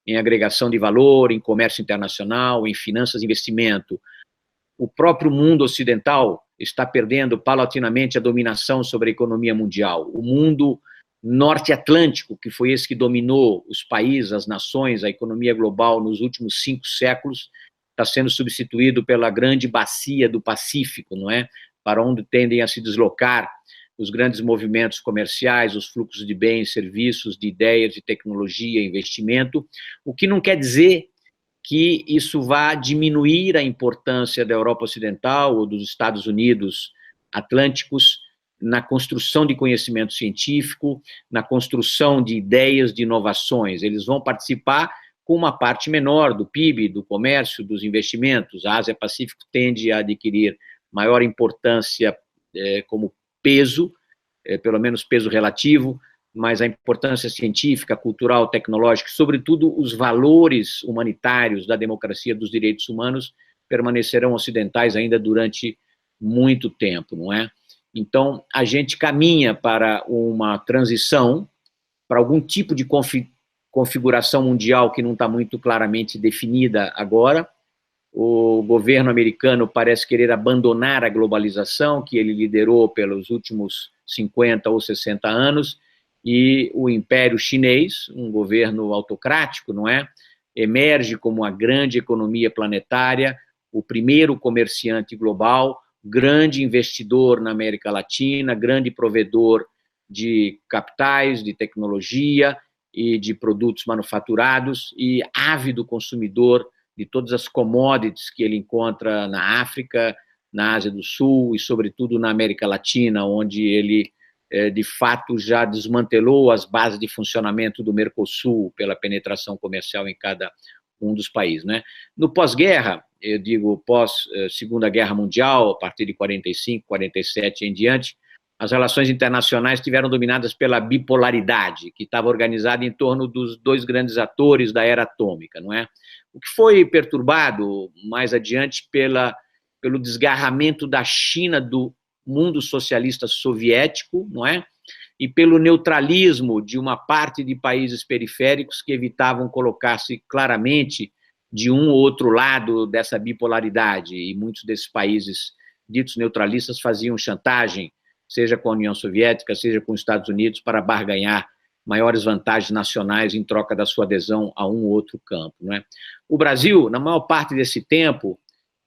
em agregação de valor, em comércio internacional, em finanças e investimento. O próprio mundo ocidental está perdendo paulatinamente a dominação sobre a economia mundial. O mundo norte-atlântico, que foi esse que dominou os países, as nações, a economia global nos últimos 5 séculos, está sendo substituído pela grande bacia do Pacífico, não é? Para onde tendem a se deslocar os grandes movimentos comerciais, os fluxos de bens, serviços, de ideias, de tecnologia, investimento, o que não quer dizer que isso vá diminuir a importância da Europa Ocidental ou dos Estados Unidos Atlânticos na construção de conhecimento científico, na construção de ideias, de inovações. Eles vão participar com uma parte menor do PIB, do comércio, dos investimentos. A Ásia-Pacífico tende a adquirir maior importância como peso, pelo menos peso relativo, mas a importância científica, cultural, tecnológica, sobretudo os valores humanitários da democracia, dos direitos humanos, permanecerão ocidentais ainda durante muito tempo, não é? Então, a gente caminha para uma transição, para algum tipo de configuração mundial que não está muito claramente definida agora. O governo americano parece querer abandonar a globalização que ele liderou pelos últimos 50 ou 60 anos, e o Império Chinês, um governo autocrático, não é? Emerge como uma grande economia planetária, o primeiro comerciante global, grande investidor na América Latina, grande provedor de capitais, de tecnologia e de produtos manufaturados, e ávido consumidor de todas as commodities que ele encontra na África, na Ásia do Sul e, sobretudo, na América Latina, onde ele, de fato, já desmantelou as bases de funcionamento do Mercosul pela penetração comercial em cada um dos países, né? No pós-guerra, eu digo pós-Segunda Guerra Mundial, a partir de 45, 47 em diante, as relações internacionais estiveram dominadas pela bipolaridade, que estava organizada em torno dos dois grandes atores da era atômica, não é? O que foi perturbado mais adiante pelo desgarramento da China do mundo socialista soviético, não é? E pelo neutralismo de uma parte de países periféricos que evitavam colocar-se claramente de um ou outro lado dessa bipolaridade, e muitos desses países ditos neutralistas faziam chantagem, seja com a União Soviética, seja com os Estados Unidos, para barganhar maiores vantagens nacionais em troca da sua adesão a um ou outro campo, não é? O Brasil, na maior parte desse tempo,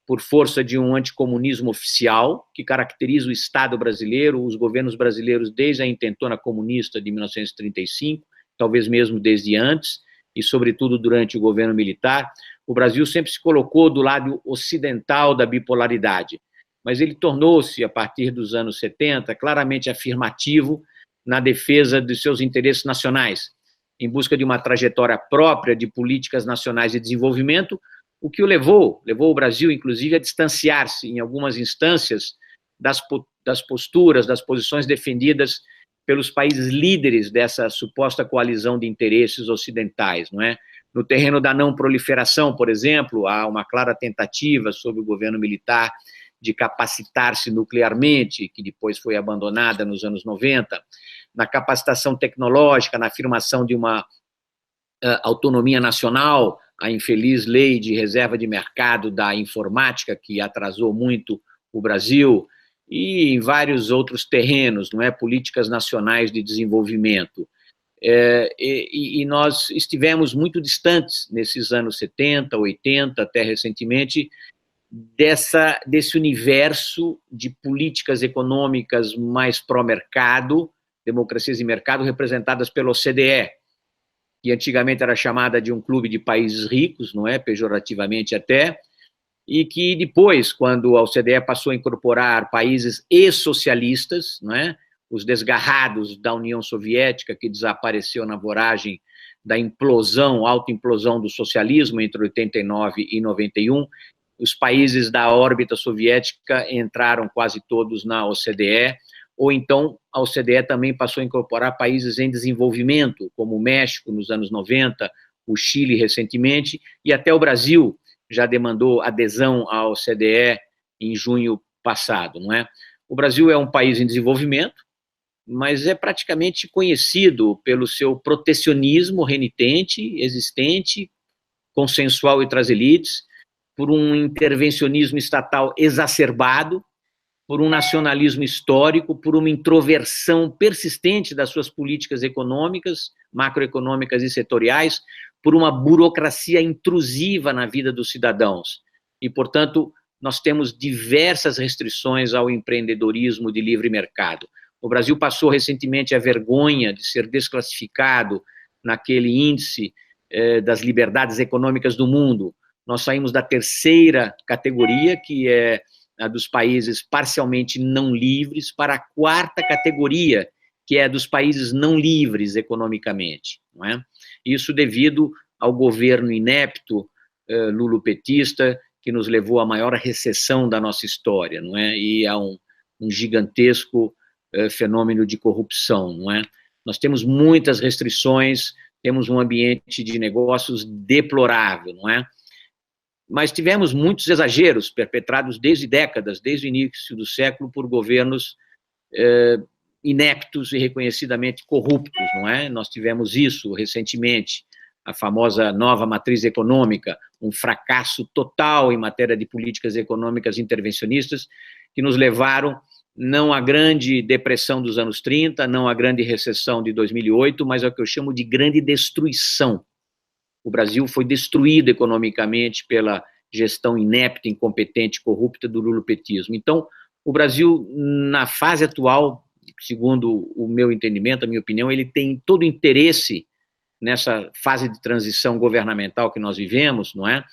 por força de um anticomunismo oficial, que caracteriza o Estado brasileiro, os governos brasileiros desde a intentona comunista de 1935, talvez mesmo desde antes, e sobretudo durante o governo militar, o Brasil sempre se colocou do lado ocidental da bipolaridade, mas ele tornou-se, a partir dos anos 70, claramente afirmativo na defesa dos seus interesses nacionais, em busca de uma trajetória própria de políticas nacionais de desenvolvimento, o que levou o Brasil, inclusive, a distanciar-se, em algumas instâncias, das posturas, das posições defendidas pelos países líderes dessa suposta coalizão de interesses ocidentais, não é? No terreno da não proliferação, por exemplo, há uma clara tentativa sob o governo militar de capacitar-se nuclearmente, que depois foi abandonada nos anos 90, na capacitação tecnológica, na afirmação de uma autonomia nacional, a infeliz lei de reserva de mercado da informática, que atrasou muito o Brasil, e em vários outros terrenos, não é? Políticas nacionais de desenvolvimento. E nós estivemos muito distantes, nesses anos 70, 80, até recentemente, desse universo de políticas econômicas mais pró-mercado, democracias e mercado, representadas pela OCDE, que antigamente era chamada de um clube de países ricos, não é? Pejorativamente até, e que depois, quando a OCDE passou a incorporar países ex-socialistas, não é? Os desgarrados da União Soviética, que desapareceu na voragem da implosão, autoimplosão do socialismo entre 89 e 91, os países da órbita soviética entraram quase todos na OCDE, ou então a OCDE também passou a incorporar países em desenvolvimento, como o México nos anos 90, o Chile recentemente, e até o Brasil já demandou adesão à OCDE em junho passado, não é? O Brasil é um país em desenvolvimento, mas é praticamente conhecido pelo seu protecionismo renitente, existente, consensual entre as elites, por um intervencionismo estatal exacerbado, por um nacionalismo histórico, por uma introversão persistente das suas políticas econômicas, macroeconômicas e setoriais, por uma burocracia intrusiva na vida dos cidadãos. E, portanto, nós temos diversas restrições ao empreendedorismo de livre mercado. O Brasil passou recentemente a vergonha de ser desclassificado naquele índice das liberdades econômicas do mundo. Nós saímos da terceira categoria, que é a dos países parcialmente não livres, para a quarta categoria, que é a dos países não livres economicamente, não é? Isso devido ao governo inepto lulopetista, que nos levou à maior recessão da nossa história, não é? E a um gigantesco fenômeno de corrupção, não é? Nós temos muitas restrições, temos um ambiente de negócios deplorável, não é? Mas tivemos muitos exageros perpetrados desde décadas, desde o início do século, por governos ineptos e reconhecidamente corruptos, não é? Nós tivemos isso recentemente, a famosa nova matriz econômica, um fracasso total em matéria de políticas econômicas intervencionistas, que nos levaram não à grande depressão dos anos 30, não à grande recessão de 2008, mas ao que eu chamo de grande destruição. O Brasil foi destruído economicamente pela gestão inepta, incompetente, corrupta do lulopetismo. Então, o Brasil, na fase atual, segundo o meu entendimento, a minha opinião, ele tem todo o interesse nessa fase de transição governamental que nós vivemos, não é?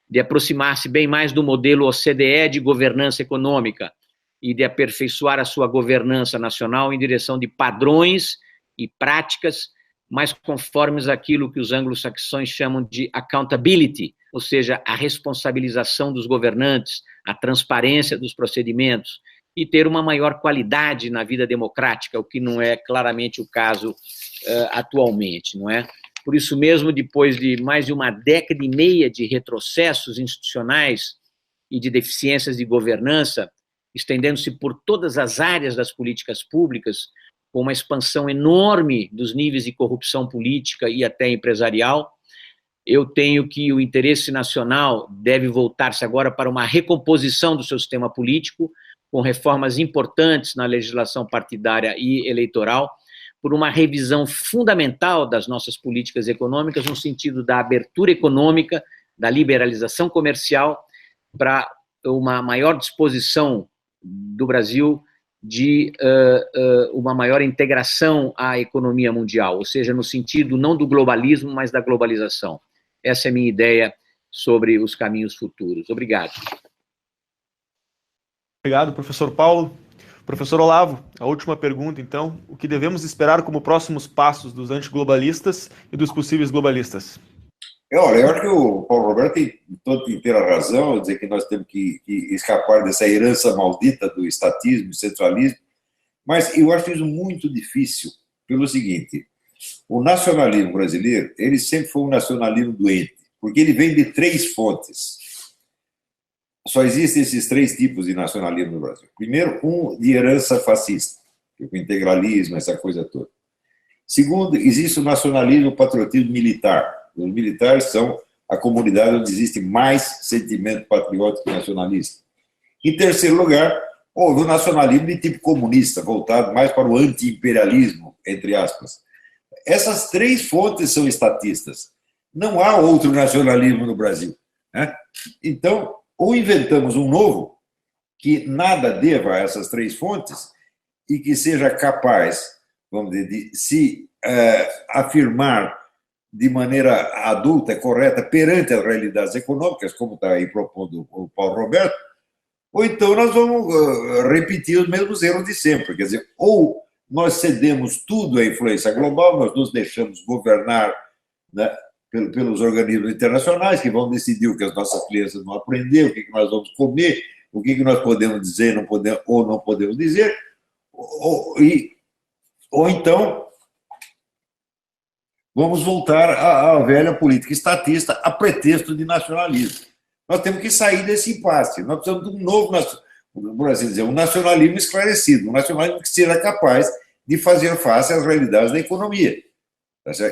De aproximar-se bem mais do modelo OCDE de governança econômica e de aperfeiçoar a sua governança nacional em direção de padrões e práticas mais conformes àquilo que os anglo-saxões chamam de accountability, ou seja, a responsabilização dos governantes, a transparência dos procedimentos e ter uma maior qualidade na vida democrática, o que não é claramente o caso atualmente, não é? Por isso mesmo, depois de mais de uma década e meia de retrocessos institucionais e de deficiências de governança, estendendo-se por todas as áreas das políticas públicas, com uma expansão enorme dos níveis de corrupção política e até empresarial, eu tenho que o interesse nacional deve voltar-se agora para uma recomposição do seu sistema político, com reformas importantes na legislação partidária e eleitoral, por uma revisão fundamental das nossas políticas econômicas, no sentido da abertura econômica, da liberalização comercial, para uma maior disposição do Brasil de uma maior integração à economia mundial, ou seja, no sentido não do globalismo, mas da globalização. Essa é a minha ideia sobre os caminhos futuros. Obrigado. Obrigado, professor Paulo. Professor Olavo, a última pergunta, então. O que devemos esperar como próximos passos dos antiglobalistas e dos possíveis globalistas? Olha, eu acho que o Paulo Roberto tem toda inteira razão ao dizer que nós temos que escapar dessa herança maldita do estatismo e centralismo, mas eu acho isso muito difícil pelo seguinte: o nacionalismo brasileiro, ele sempre foi um nacionalismo doente, porque ele vem de três fontes. Só existem esses três tipos de nacionalismo no Brasil. Primeiro, um de herança fascista, o integralismo, essa coisa toda. Segundo, existe o nacionalismo e o patriotismo militar. Os militares são a comunidade onde existe mais sentimento patriótico e nacionalista. Em terceiro lugar, houve o nacionalismo de tipo comunista, voltado mais para o anti-imperialismo, entre aspas. Essas três fontes são estatistas. Não há outro nacionalismo no Brasil, né? Então, ou inventamos um novo, que nada deva a essas três fontes e que seja capaz, vamos dizer, de se afirmar de maneira adulta, correta, perante as realidades econômicas, como está aí propondo o Paulo Roberto, ou então nós vamos repetir os mesmos erros de sempre. Quer dizer, ou nós cedemos tudo à influência global, nós nos deixamos governar, né, pelos organismos internacionais, que vão decidir o que as nossas crianças vão aprender, o que nós vamos comer, o que nós podemos dizer não podemos, ou não podemos dizer, ou então vamos voltar à velha política estatista a pretexto de nacionalismo. Nós temos que sair desse impasse. Nós precisamos de um novo, por assim dizer, um nacionalismo esclarecido, um nacionalismo que seja capaz de fazer face às realidades da economia.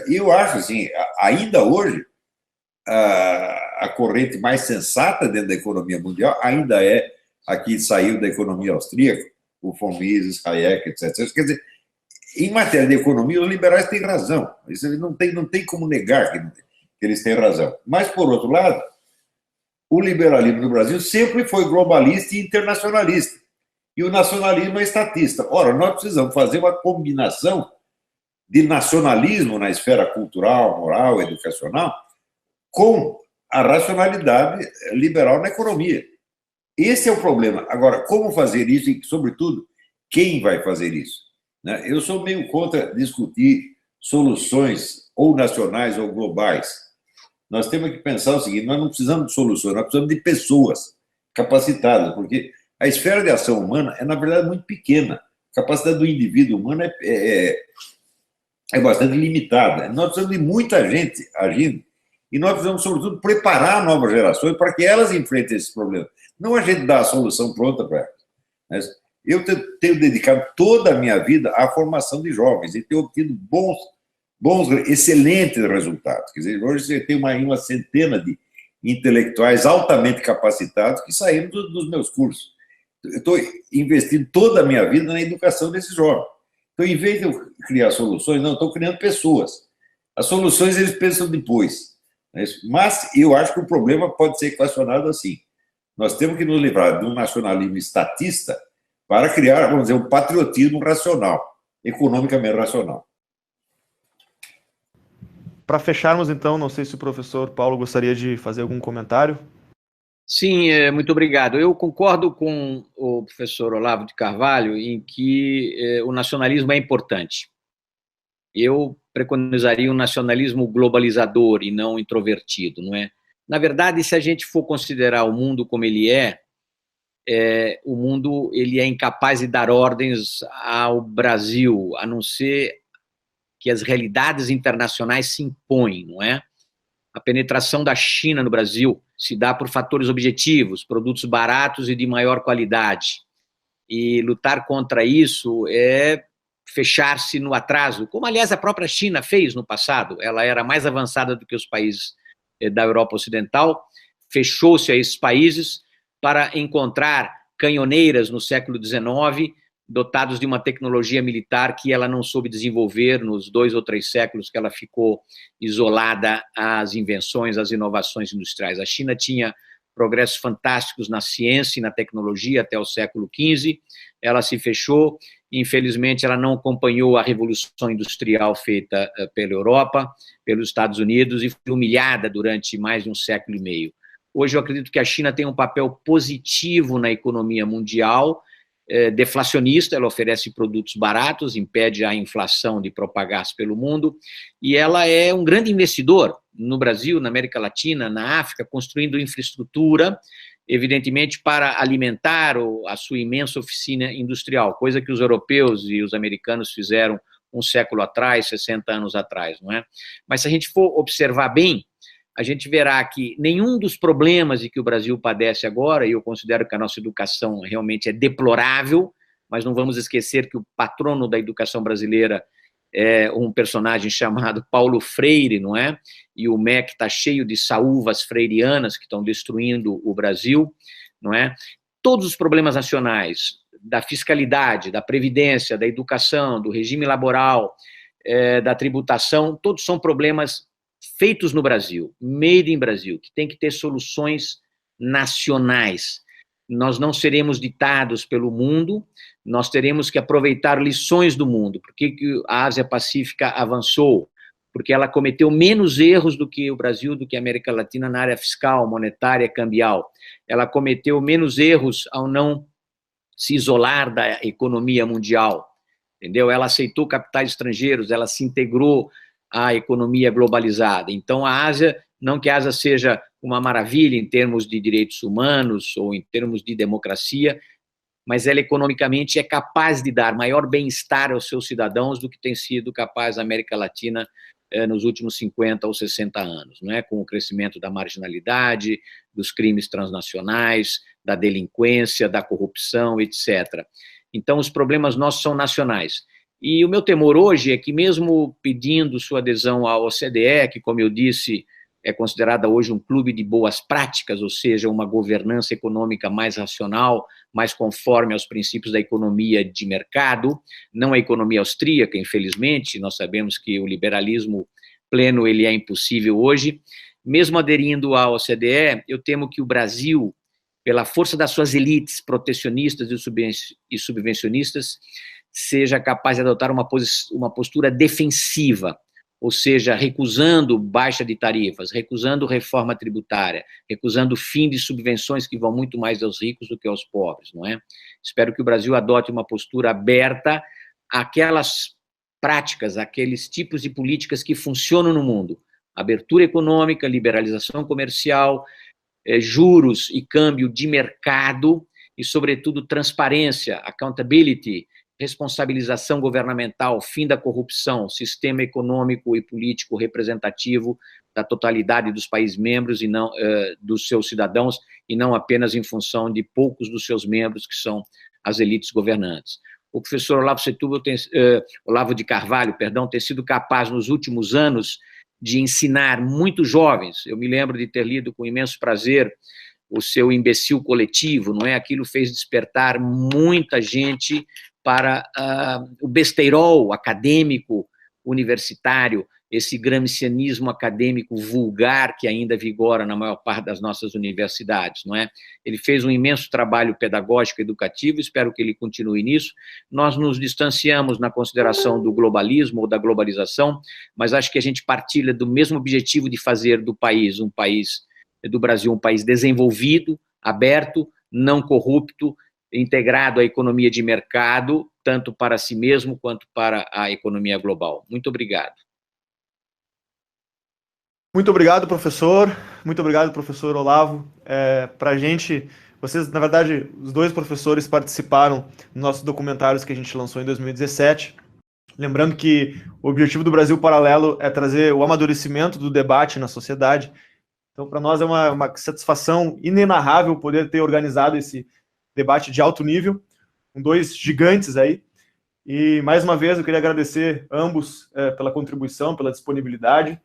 E eu acho, assim, ainda hoje, a corrente mais sensata dentro da economia mundial ainda é a que saiu da economia austríaca, o von Mises, Hayek, etc. Quer dizer, em matéria de economia, os liberais têm razão. Isso não tem como negar que eles têm razão. Mas, por outro lado, o liberalismo no Brasil sempre foi globalista e internacionalista. E o nacionalismo é estatista. Ora, nós precisamos fazer uma combinação de nacionalismo na esfera cultural, moral, educacional, com a racionalidade liberal na economia. Esse é o problema. Agora, como fazer isso e, sobretudo, quem vai fazer isso? Eu sou meio contra discutir soluções ou nacionais ou globais. Nós temos que pensar o seguinte: nós não precisamos de soluções, nós precisamos de pessoas capacitadas, porque a esfera de ação humana é, na verdade, muito pequena. A capacidade do indivíduo humano é bastante limitada. Nós precisamos de muita gente agindo e nós precisamos, sobretudo, preparar novas gerações para que elas enfrentem esses problemas. Não a gente dar a solução pronta para elas. Eu tenho dedicado toda a minha vida à formação de jovens e tenho obtido excelentes resultados. Quer dizer, hoje você tem uma centena de intelectuais altamente capacitados que saíram dos meus cursos. Eu estou investindo toda a minha vida na educação desses jovens. Então, em vez de eu criar soluções, não, estou criando pessoas. As soluções eles pensam depois. Mas eu acho que o problema pode ser equacionado assim. Nós temos que nos livrar de um nacionalismo estatista para criar, vamos dizer, um patriotismo racional, economicamente racional. Para fecharmos, então, não sei se o professor Paulo gostaria de fazer algum comentário. Sim, muito obrigado. Eu concordo com o professor Olavo de Carvalho em que o nacionalismo é importante. Eu preconizaria um nacionalismo globalizador e não introvertido, não é? Na verdade, se a gente for considerar o mundo como ele o mundo ele é incapaz de dar ordens ao Brasil, a não ser que as realidades internacionais se impõem, não é? A penetração da China no Brasil se dá por fatores objetivos, produtos baratos e de maior qualidade. E lutar contra isso é fechar-se no atraso, como, aliás, a própria China fez no passado. Ela era mais avançada do que os países da Europa Ocidental, fechou-se a esses países para encontrar canhoneiras no século XIX, dotados de uma tecnologia militar que ela não soube desenvolver nos 2 ou 3 séculos que ela ficou isolada às invenções, às inovações industriais. A China tinha progressos fantásticos na ciência e na tecnologia até o século XV, ela se fechou, infelizmente ela não acompanhou a revolução industrial feita pela Europa, pelos Estados Unidos, e foi humilhada durante mais de um século e meio. Hoje eu acredito que a China tem um papel positivo na economia mundial, deflacionista, ela oferece produtos baratos, impede a inflação de propagar-se pelo mundo, e ela é um grande investidor no Brasil, na América Latina, na África, construindo infraestrutura, evidentemente para alimentar a sua imensa oficina industrial, coisa que os europeus e os americanos fizeram um século atrás, 60 anos atrás, não é? Mas se a gente for observar bem, a gente verá que nenhum dos problemas de que o Brasil padece agora, e eu considero que a nossa educação realmente é deplorável, mas não vamos esquecer que o patrono da educação brasileira é um personagem chamado Paulo Freire, não é? E o MEC está cheio de saúvas freirianas que estão destruindo o Brasil, não é? Todos os problemas nacionais, da fiscalidade, da previdência, da educação, do regime laboral, da tributação, todos são problemas feitos no Brasil, made in Brasil, que tem que ter soluções nacionais. Nós não seremos ditados pelo mundo, nós teremos que aproveitar lições do mundo. Por que a Ásia Pacífica avançou? Porque ela cometeu menos erros do que o Brasil, do que a América Latina na área fiscal, monetária, cambial. Ela cometeu menos erros ao não se isolar da economia mundial, entendeu? Ela aceitou capitais estrangeiros, ela se integrou à economia globalizada. Então, a Ásia, não que a Ásia seja uma maravilha em termos de direitos humanos ou em termos de democracia, mas ela economicamente é capaz de dar maior bem-estar aos seus cidadãos do que tem sido capaz a América Latina nos últimos 50 ou 60 anos, não é? Com o crescimento da marginalidade, dos crimes transnacionais, da delinquência, da corrupção, etc. Então, os problemas nossos são nacionais. E o meu temor hoje é que, mesmo pedindo sua adesão à OCDE, que, como eu disse, é considerada hoje um clube de boas práticas, ou seja, uma governança econômica mais racional, mais conforme aos princípios da economia de mercado, não a economia austríaca, infelizmente, nós sabemos que o liberalismo pleno ele é impossível hoje. Mesmo aderindo à OCDE, eu temo que o Brasil, pela força das suas elites protecionistas e subvencionistas, seja capaz de adotar uma postura defensiva, ou seja, recusando baixa de tarifas, recusando reforma tributária, recusando o fim de subvenções que vão muito mais aos ricos do que aos pobres, não é? Espero que o Brasil adote uma postura aberta àquelas práticas, àqueles tipos de políticas que funcionam no mundo. Abertura econômica, liberalização comercial, juros e câmbio de mercado e, sobretudo, transparência, accountability, responsabilização governamental, fim da corrupção, sistema econômico e político representativo da totalidade dos países membros e não dos seus cidadãos, e não apenas em função de poucos dos seus membros, que são as elites governantes. O professor Olavo de Carvalho, tem sido capaz, nos últimos anos, de ensinar muitos jovens. Eu me lembro de ter lido com imenso prazer o seu Imbecil Coletivo, não é? Aquilo fez despertar muita gente para o besteirol acadêmico universitário, esse gramscianismo acadêmico vulgar que ainda vigora na maior parte das nossas universidades, não é? Ele fez um imenso trabalho pedagógico educativo, espero que ele continue nisso. Nós nos distanciamos na consideração do globalismo ou da globalização, mas acho que a gente partilha do mesmo objetivo de fazer do Brasil um país desenvolvido, aberto, não corrupto, integrado à economia de mercado, tanto para si mesmo quanto para a economia global. Muito obrigado. Muito obrigado, professor. Muito obrigado, professor Olavo. Para a gente, vocês, na verdade, os dois professores participaram dos nossos documentários que a gente lançou em 2017. Lembrando que o objetivo do Brasil Paralelo é trazer o amadurecimento do debate na sociedade. Então, para nós é uma satisfação inenarrável poder ter organizado esse debate de alto nível, com dois gigantes aí. E, mais uma vez, eu queria agradecer ambos pela contribuição, pela disponibilidade.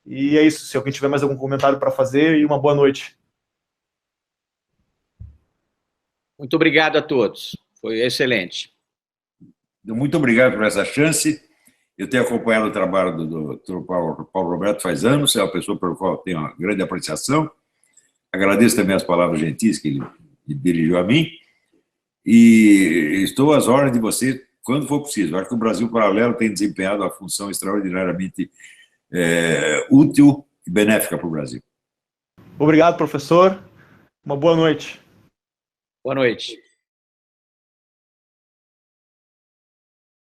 E é isso, se alguém tiver mais algum comentário para fazer, e uma boa noite. Muito obrigado a todos, foi excelente. Muito obrigado por essa chance. Eu tenho acompanhado o trabalho do Dr. Paulo Roberto faz anos, é uma pessoa pela qual eu tenho uma grande apreciação. Agradeço também as palavras gentis que ele dirigiu a mim, e estou às ordens de você quando for possível. Acho que o Brasil Paralelo tem desempenhado uma função extraordinariamente útil e benéfica para o Brasil. Obrigado, professor. Uma boa noite. Boa noite.